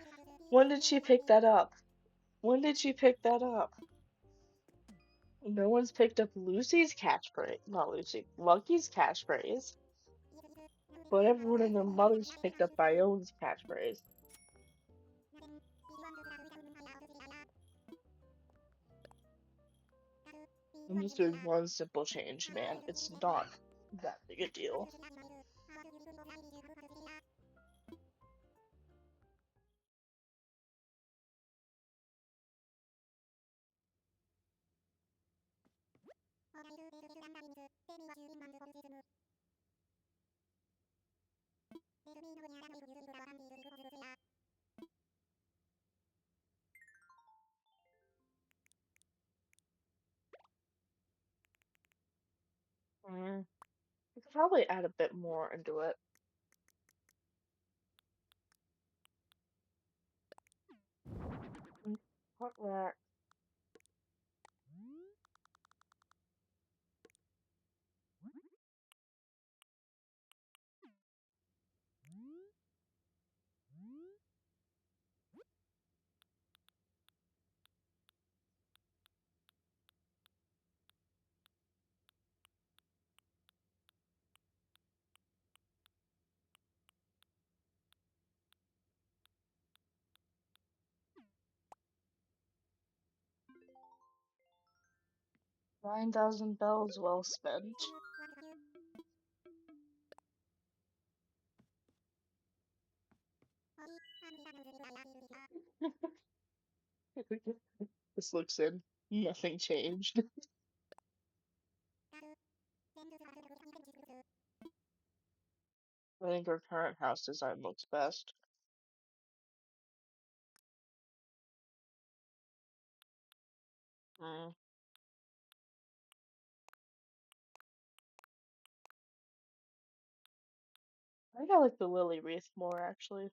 When did she pick that up? When did she pick that up? No one's picked up Lucy's catchphrase. Not Lucy. Lucky's catchphrase. But everyone and their mother's picked up Bione's catchphrase. I'm just doing one simple change, man. It's not that big a deal. Mm. I could probably add a bit more into it. Hot rack. $9,000 bells well spent. This looks in. Nothing changed. I think our current house design looks best. Mm. I think I like the lily wreath more, actually.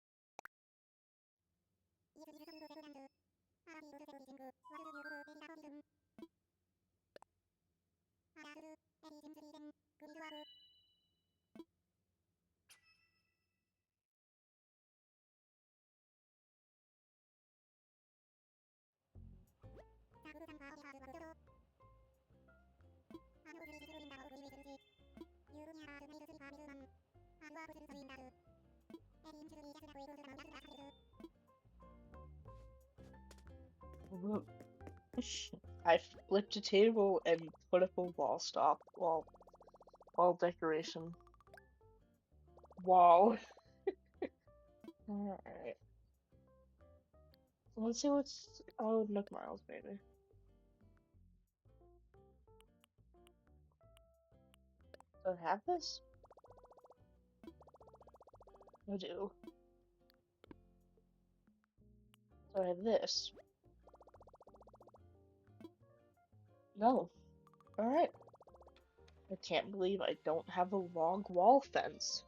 I flipped a table and put up a wall decoration. Wall. Alright. Let's see what's Nook Miles, maybe. Do I have this? I do. So I have this. No. Alright. I can't believe I don't have a log wall fence.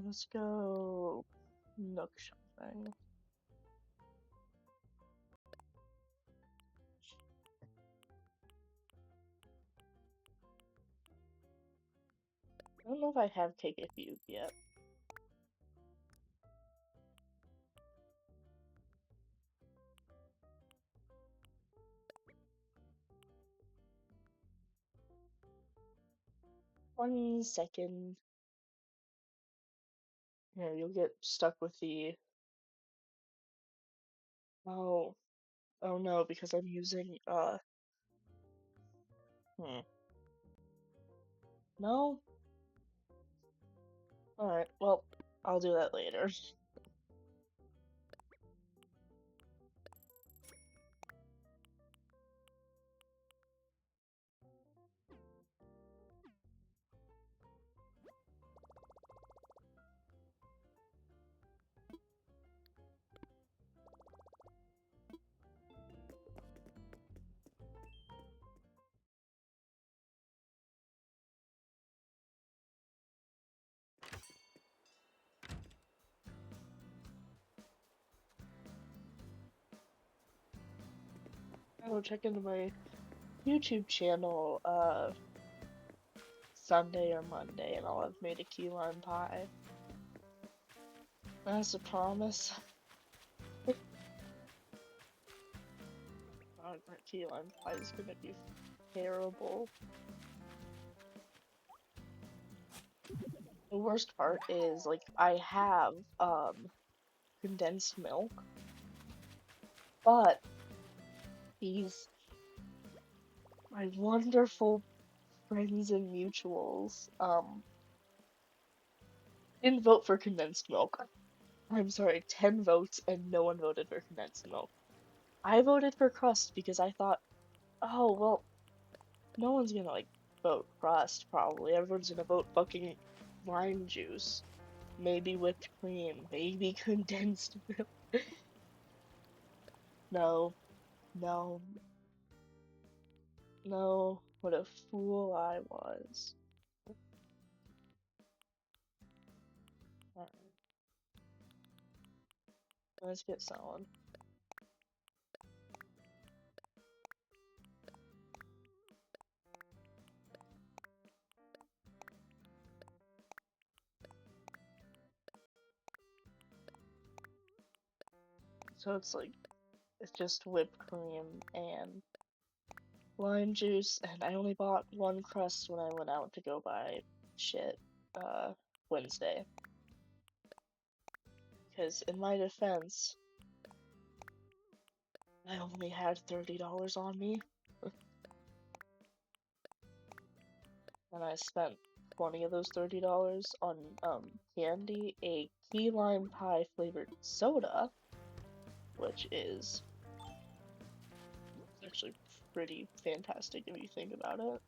Let's go Nook shopping. I don't know if I have Take a Few yet. One second. Here, you'll get stuck with the. Oh. Oh no, because I'm using, No? Alright, well, I'll do that later. I'll check into my YouTube channel, Sunday or Monday, and I'll have made a key lime pie. That's a promise. Oh, that key lime pie is gonna be terrible. The worst part is, like, I have, condensed milk, but these my wonderful friends and mutuals, didn't vote for condensed milk. I'm sorry, 10 votes and no one voted for condensed milk. I voted for crust because I thought, oh, well, no one's gonna, like, vote crust, probably. Everyone's gonna vote fucking lime juice. Maybe whipped cream. Maybe condensed milk. No. No. No. What a fool I was. Alright, let's get someone. So it's just whipped cream and lime juice, and I only bought one crust when I went out to go buy shit, Wednesday. Because in my defense, I only had $30 on me, and I spent 20 of those $30 on, candy, a key lime pie flavored soda, which is actually pretty fantastic if you think about it.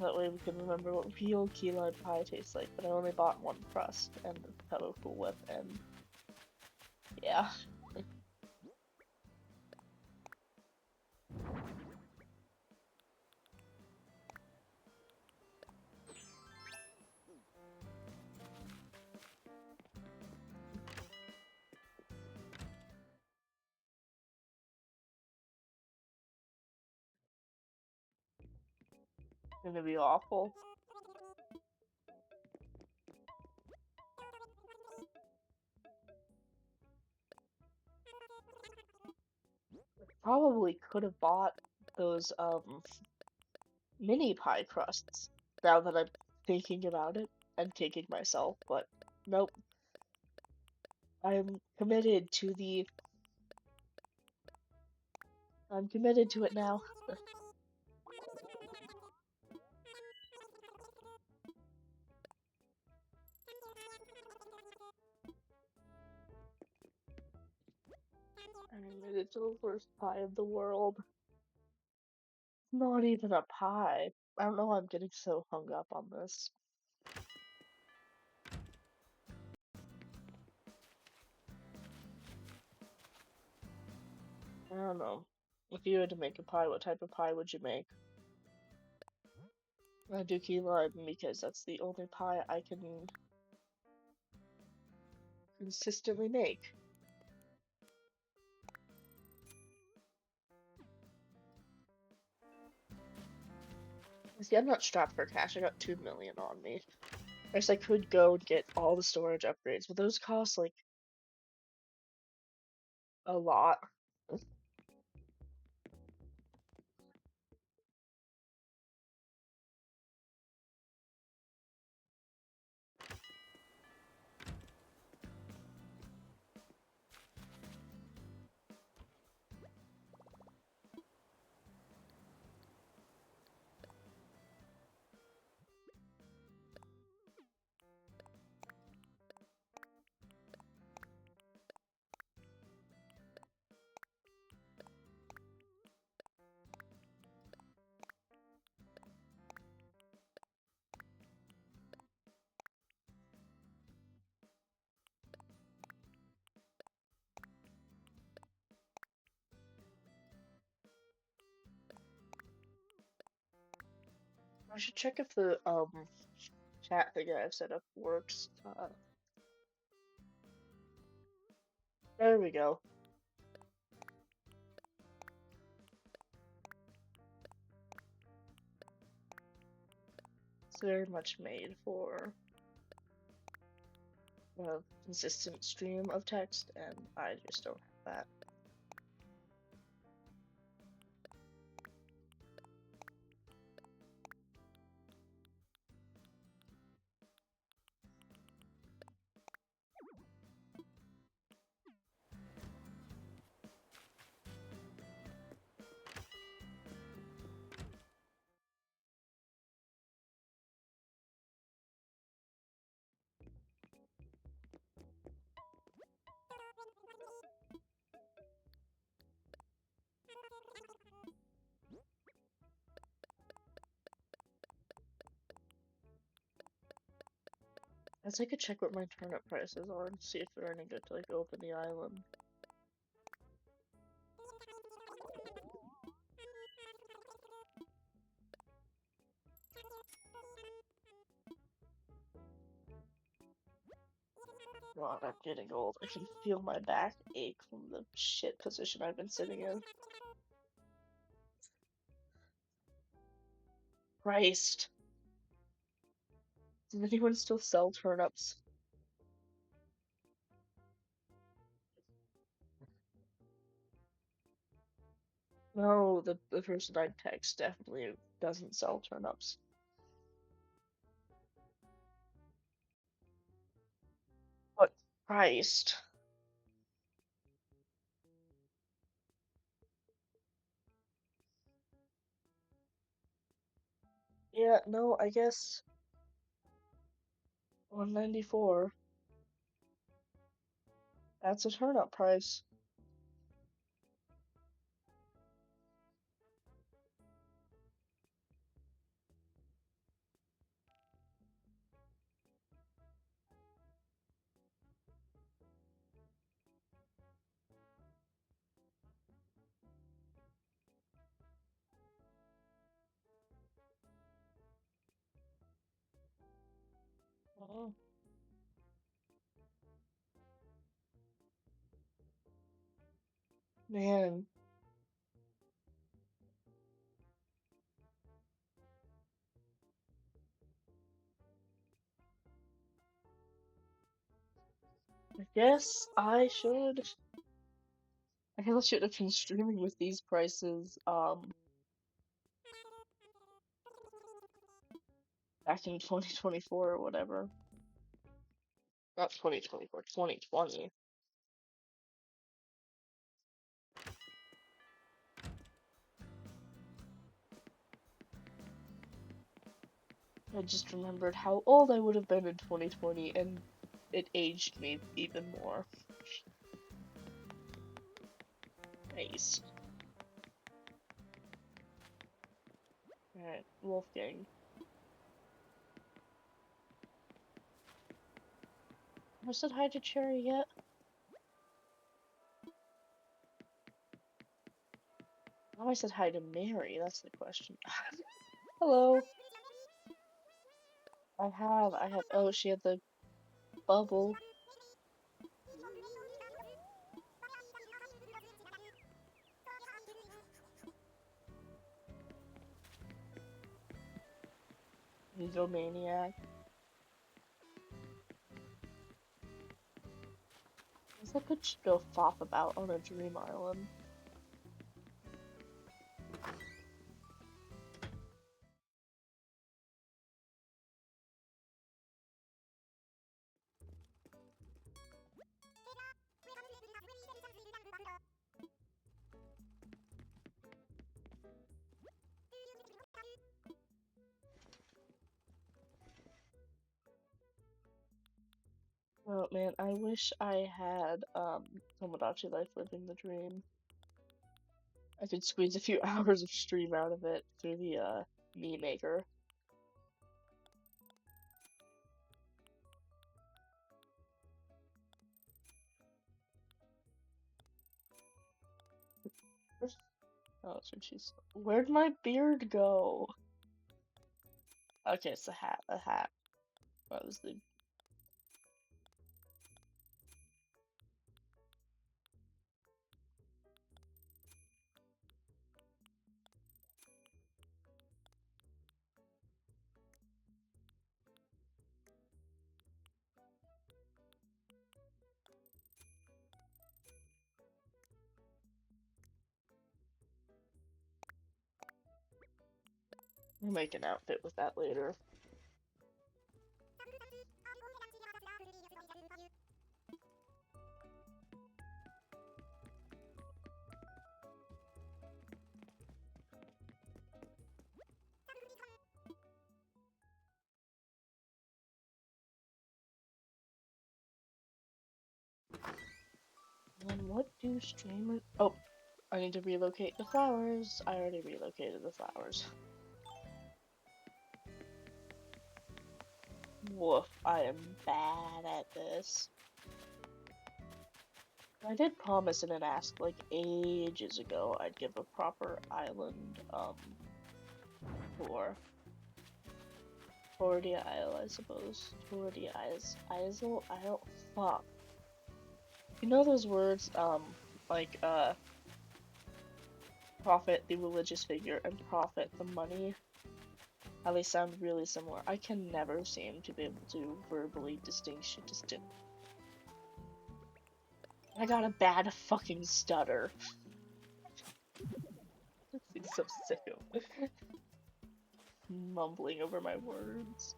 That way we can remember what real key lime pie tastes like, but I only bought one crust and a Cool Whip, and yeah. It's gonna be awful. Probably could have bought those mini pie crusts now that I'm thinking about it and kicking myself, but nope. I'm committed to it now. I'm committed to the worst pie of the world. Not even a pie. I don't know why I'm getting so hung up on this. I don't know. If you had to make a pie, what type of pie would you make? I do key lime because that's the only pie I can consistently make. See, I'm not strapped for cash. I got 2 million on me. I guess I could go and get all the storage upgrades, but those cost like a lot. I should check if the chat thing I've set up works. There we go. It's very much made for a consistent stream of text, and I just don't have that. guess I could check what my turnip prices are and see if they're any good to like open the island. God, I'm getting old. I can feel my back ache from the shit position I've been sitting in. Christ. Does anyone still sell turnips? No, the person I text definitely doesn't sell turnips. But Christ. Yeah, no, I guess 194. That's a turnip price. Oh, man. I guess I should. I guess I should have been streaming with these prices, back in 2024 or whatever. Not 2024, 2020. I just remembered how old I would have been in 2020, and it aged me even more. Nice. Alright, Wolfgang. Have I said hi to Cherry yet? Now I said hi to Mary, that's the question. Hello. I have, oh, she had the bubble. Egomaniac. What's that good go fop about on a dream island? Oh man, I wish I had Tomodachi Life Living the Dream. I could squeeze a few hours of stream out of it through the Me Maker. Oh, so she's. Where'd my beard go? Okay, it's a hat. A hat. That was the. We'll make an outfit with that later. And what do streamers? Oh, I need to relocate the flowers. I already relocated the flowers. Woof, I am bad at this. I did promise in an ask like ages ago I'd give a proper island tour. Tordia Isle, I suppose. Tordia Isle, fuck. You know those words, like, prophet, the religious figure, and prophet, the money? How they sound really similar. I can never seem to be able to verbally distinguish. I got a bad fucking stutter. It's so sick of mumbling over my words.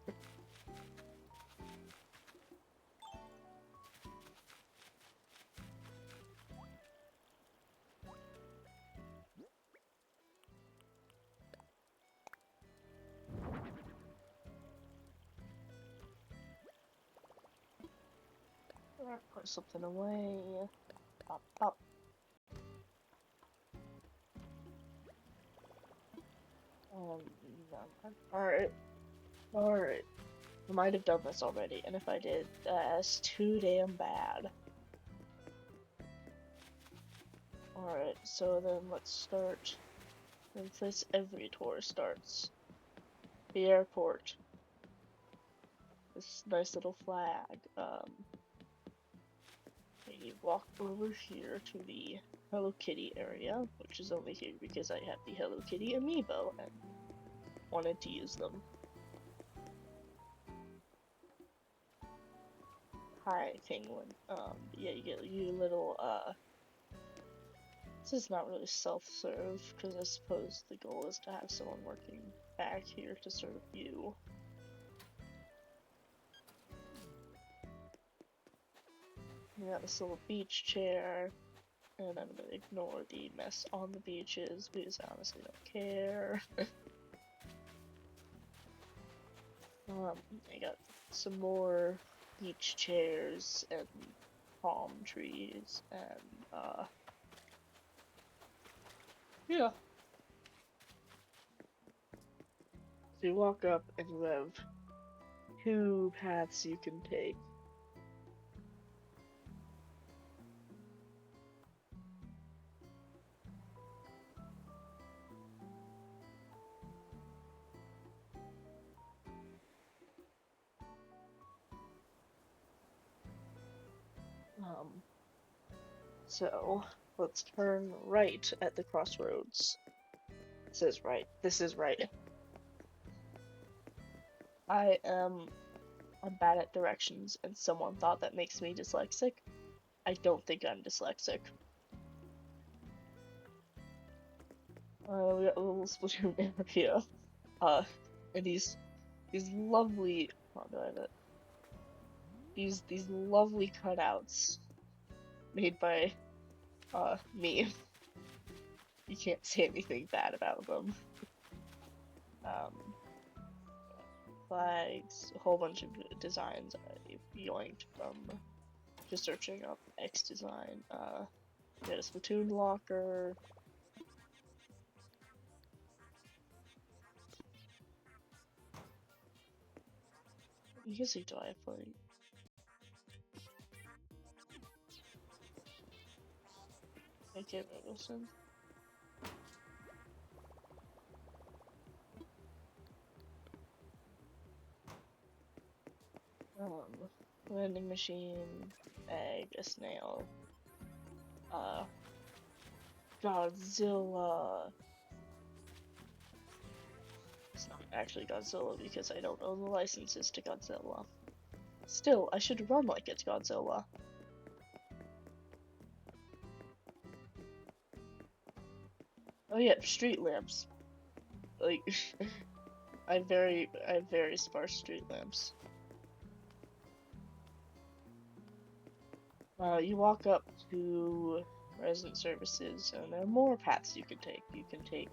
Put something away. Pop, pop. No. Alright. Alright. I might have done this already, and if I did, that's too damn bad. Alright, so then let's start. In place every tour starts. The airport. This nice little flag. You walk over here to the Hello Kitty area, which is only here because I have the Hello Kitty amiibo and wanted to use them. Hi, Penguin. Yeah, you get you little, this is not really self-serve, because I suppose the goal is to have someone working back here to serve you. We got this little beach chair, and I'm gonna ignore the mess on the beaches, because I honestly don't care. I got some more beach chairs and palm trees and yeah. So you walk up and you have two paths you can take. So let's turn right at the crossroads. This is right. This is right. I'm bad at directions, and someone thought that makes me dyslexic. I don't think I'm dyslexic. We got a little Splatoon area. And these lovely. Oh, do I have it? These lovely cutouts made by me. You can't say anything bad about them. Flags, a whole bunch of designs I yoinked from just searching up X design. We had a Splatoon locker. What music do I have playing? I can't listen. Vending machine, egg, a snail, Godzilla. It's not actually Godzilla because I don't own the licenses to Godzilla. Still, I should run like it's Godzilla. Oh yeah, street lamps. Like, I have very sparse street lamps. You walk up to resident services, and there are more paths you can take. You can take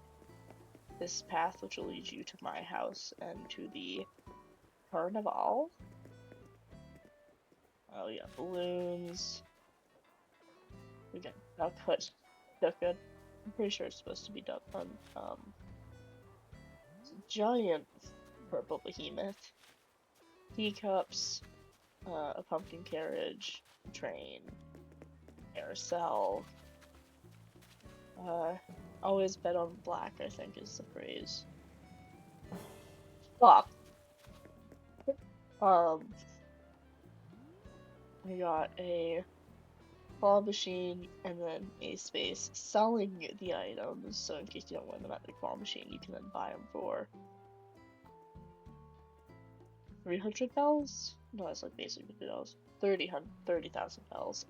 this path, which will lead you to my house and to the carnival. Oh yeah, balloons. We got duck hut. Duck hut. I'm pretty sure it's supposed to be duck hunt. It's a giant purple behemoth. teacups, a pumpkin carriage, a train, carousel. Always bet on black, I think is the phrase. Fuck. We got a claw machine and then a space selling the items, so in case you don't win them at the claw machine, you can then buy them for 300 bells? No, that's like basically $50. 30,000 bells.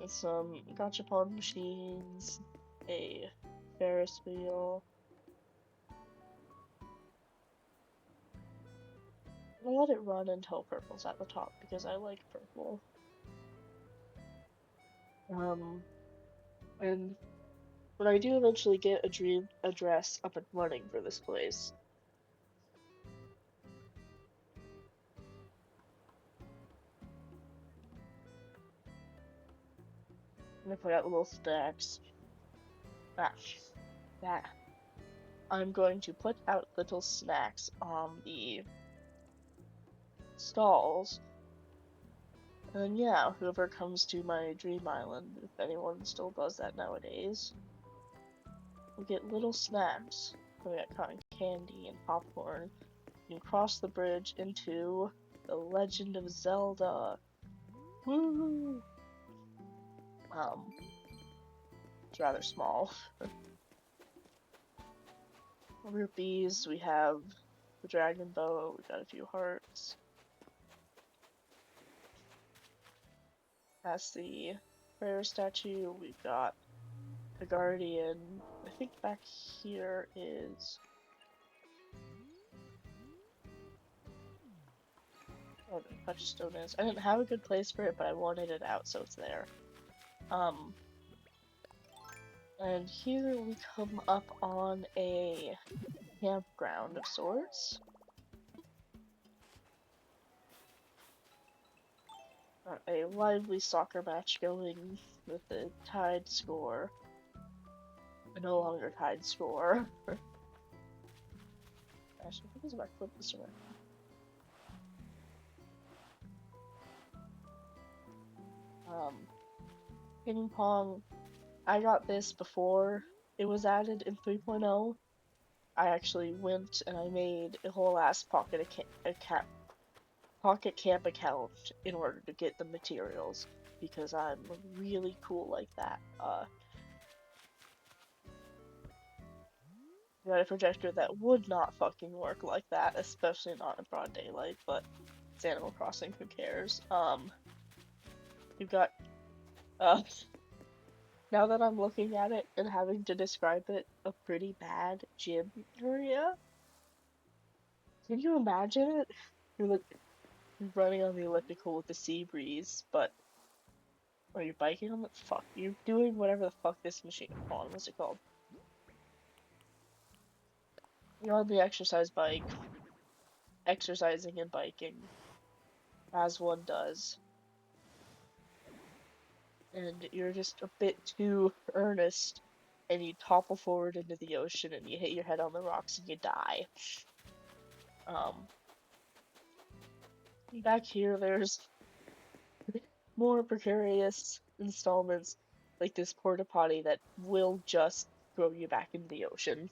And some gachapon machines, a Ferris wheel. I'll let it run until purple's at the top because I like purple. And when I do eventually get a dream address up and running for this place, I'm gonna put out little stacks. That. I'm going to put out little snacks on the stalls. And yeah, whoever comes to my dream island, if anyone still does that nowadays, will get little snacks. We got cotton candy and popcorn. You can cross the bridge into the Legend of Zelda. Woo! It's rather small. Rupees, we have the dragon bow, we got a few hearts. That's the prayer statue, we've got the guardian. I think back here is... oh, the touchstone is. I didn't have a good place for it, but I wanted it out, so it's there. And here we come up on a campground of sorts. A lively soccer match going with a tied score. A no longer tied score. Actually, I think it's about to flip this around. Ping pong. I got this before it was added in 3.0. I actually went and I made a whole ass pocket camp account in order to get the materials because I'm really cool like that. Got a projector that would not fucking work like that, especially not in broad daylight, but it's Animal Crossing, who cares? You've got, now that I'm looking at it and having to describe it, a pretty bad gym area. Can you imagine it? You're like running on the elliptical with the sea breeze, but are you biking on the fuck? You're doing whatever the fuck this machine. Hold on, what's it called? You're on the exercise bike, exercising and biking, as one does. And you're just a bit too earnest, and you topple forward into the ocean, and you hit your head on the rocks, and you die. Back here, there's more precarious installments, like this porta potty that will just throw you back into the ocean,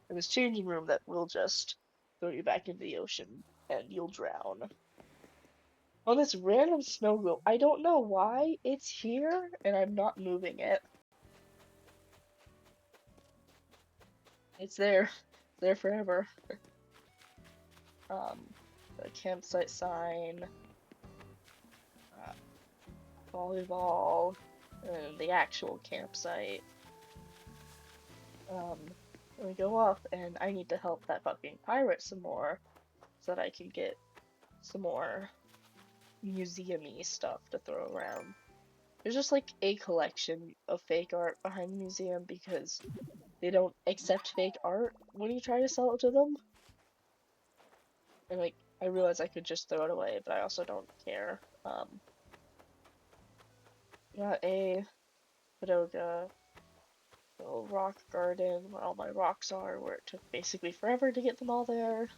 and this changing room that will just throw you back into the ocean, and you'll drown. On this random snow globe, I don't know why it's here, and I'm not moving it. It's there forever. The campsite sign, volleyball, and the actual campsite. We go up, and I need to help that fucking pirate some more, so that I can get some more museum-y stuff to throw around. There's just like a collection of fake art behind the museum because they don't accept fake art when you try to sell it to them. And like, I realized I could just throw it away, but I also don't care. Got a Padoga, little rock garden where all my rocks are, where it took basically forever to get them all there.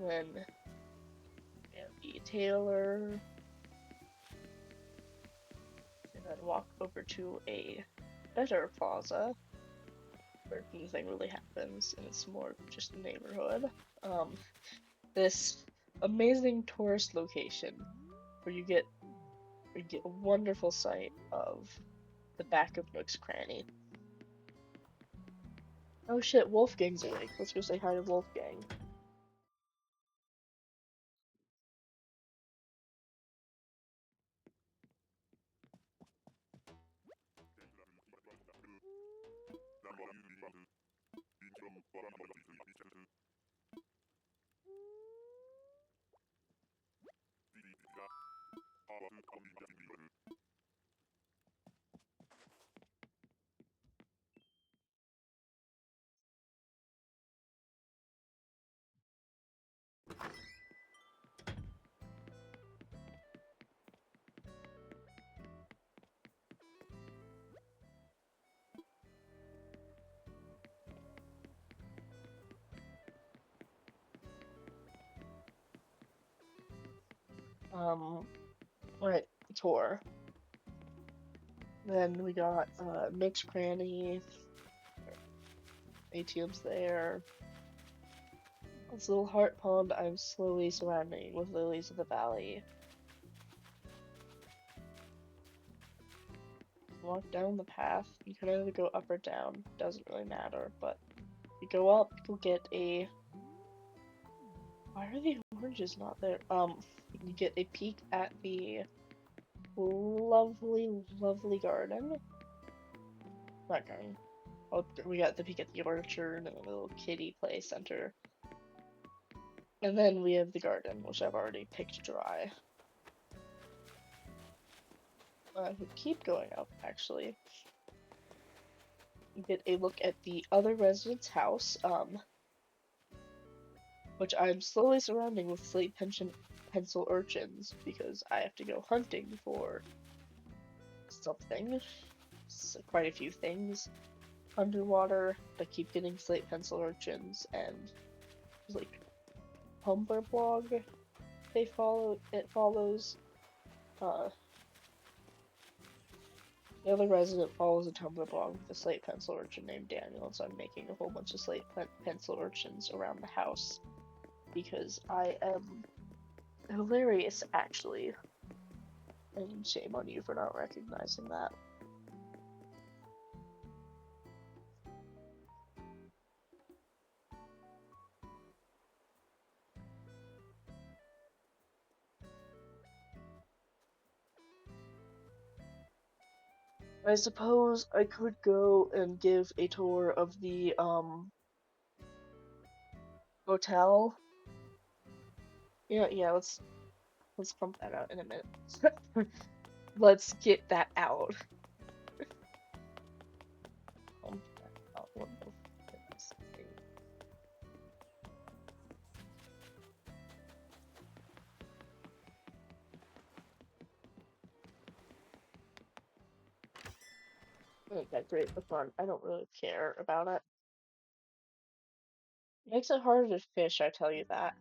then we have the tailor, and then walk over to a better plaza where nothing really happens, and it's more just a neighborhood. This amazing tourist location where you get a wonderful sight of the back of Nook's Cranny. Oh shit, Wolfgang's awake. Let's go say hi to Wolfgang. Right, tour. Then we got Nook's Cranny, ATM's there. This little heart pond I'm slowly surrounding with lilies of the valley. Walk down the path. You can either go up or down. Doesn't really matter, but you go up, you'll get a. Why are the oranges not there? You get a peek at the lovely, lovely garden. Not garden. Oh, we got the peek at the orchard and a little kiddie play center. And then we have the garden, which I've already picked dry. We keep going up, actually. You get a look at the other resident's house, which I'm slowly surrounding with slate pencil urchins because I have to go hunting for something. Quite a few things underwater. I keep getting slate pencil urchins, and there's like Tumblr blog it follows. The other resident follows a Tumblr blog with a slate pencil urchin named Daniel, and so I'm making a whole bunch of slate pencil urchins around the house because I am hilarious, actually. And shame on you for not recognizing that. I suppose I could go and give a tour of the hotel. Yeah, let's pump that out in a minute. Let's get that out. Pump that out. What the fuck is this thing? Okay, great for fun. I don't really care about it. Makes it harder to fish, I tell you that.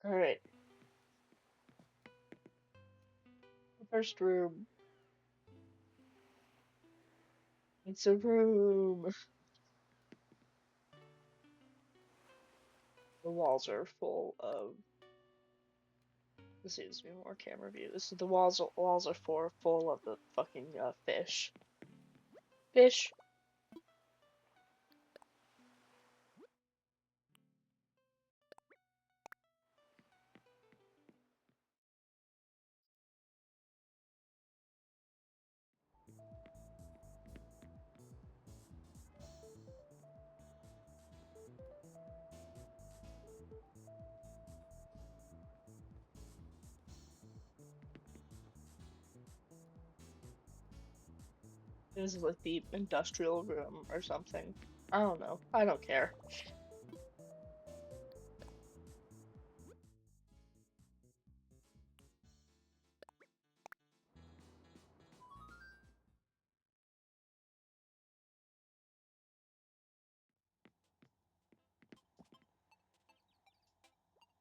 Alright. First room. It's a room. The walls are full of. This needs to be more camera view. The walls are full of the fucking fish. Fish. This is like the industrial room or something. I don't know. I don't care.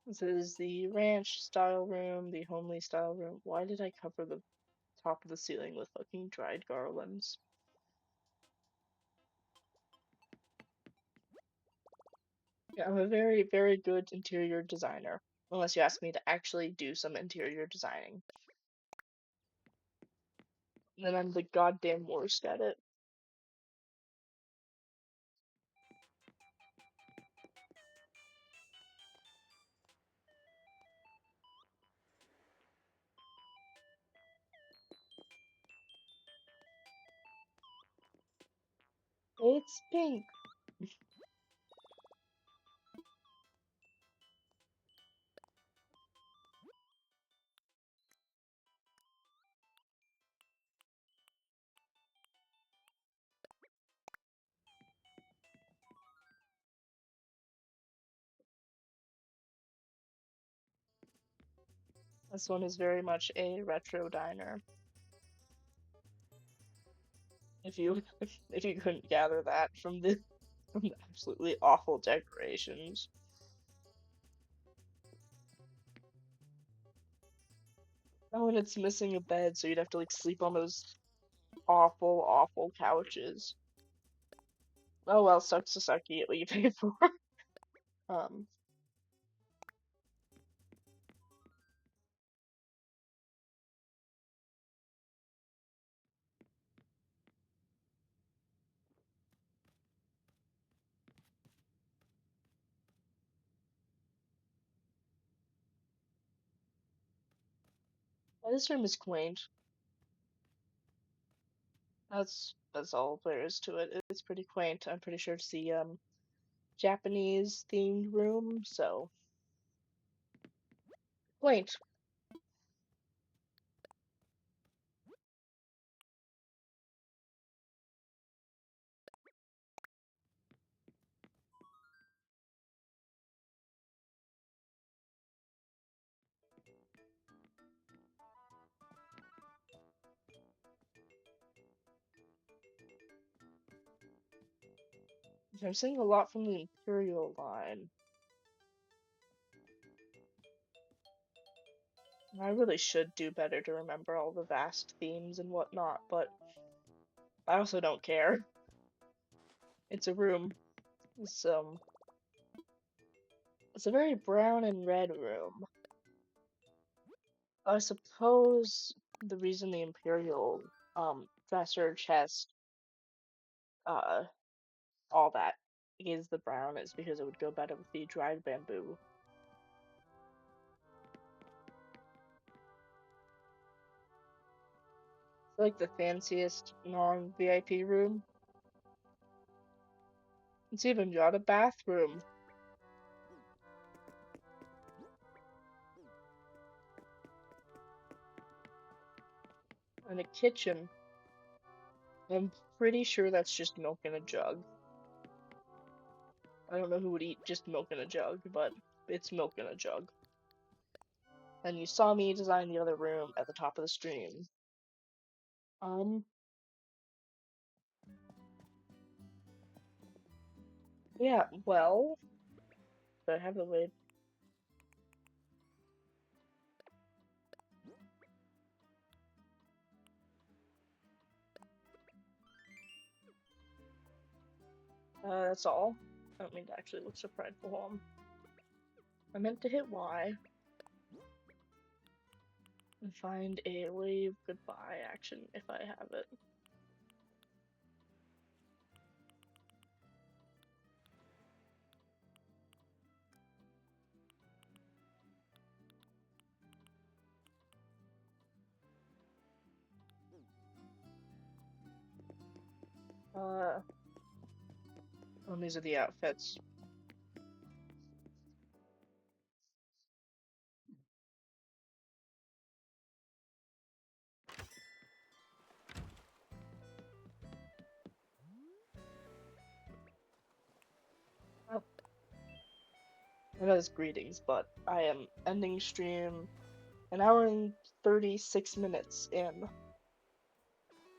This is the ranch style room, the homely style room. Why did I cover the top of the ceiling with fucking dried garlands? Yeah, I'm a very, very good interior designer. Unless you ask me to actually do some interior designing. Then I'm the goddamn worst at it. It's pink. This one is very much a retro diner. If you if you couldn't gather that from the absolutely awful decorations. Oh, and it's missing a bed, so you'd have to like sleep on those awful, awful couches. Oh well, sucks to suck, you get what you pay for. Um, this room is quaint. That's all there is to it. It's pretty quaint. I'm pretty sure it's the Japanese themed room, so quaint. I'm seeing a lot from the Imperial line. I really should do better to remember all the vast themes and whatnot, but I also don't care. It's a room. It's it's a very brown and red room. I suppose the reason the Imperial dresser, chest, uh all that is the brown is because it would go better with the dried bamboo. It's like the fanciest non-VIP room. It's even got a bathroom and a kitchen. I'm pretty sure that's just milk in a jug. I don't know who would eat just milk in a jug, but it's milk in a jug. And you saw me design the other room at the top of the stream. Um, yeah, well, do I have the lid? That's all. I don't mean to actually look so prideful. I meant to hit Y and find a wave goodbye action if I have it. Oh, these are the outfits. Oh, I know it's greetings, but I am ending stream an hour and 36 minutes in.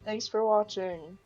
Thanks for watching.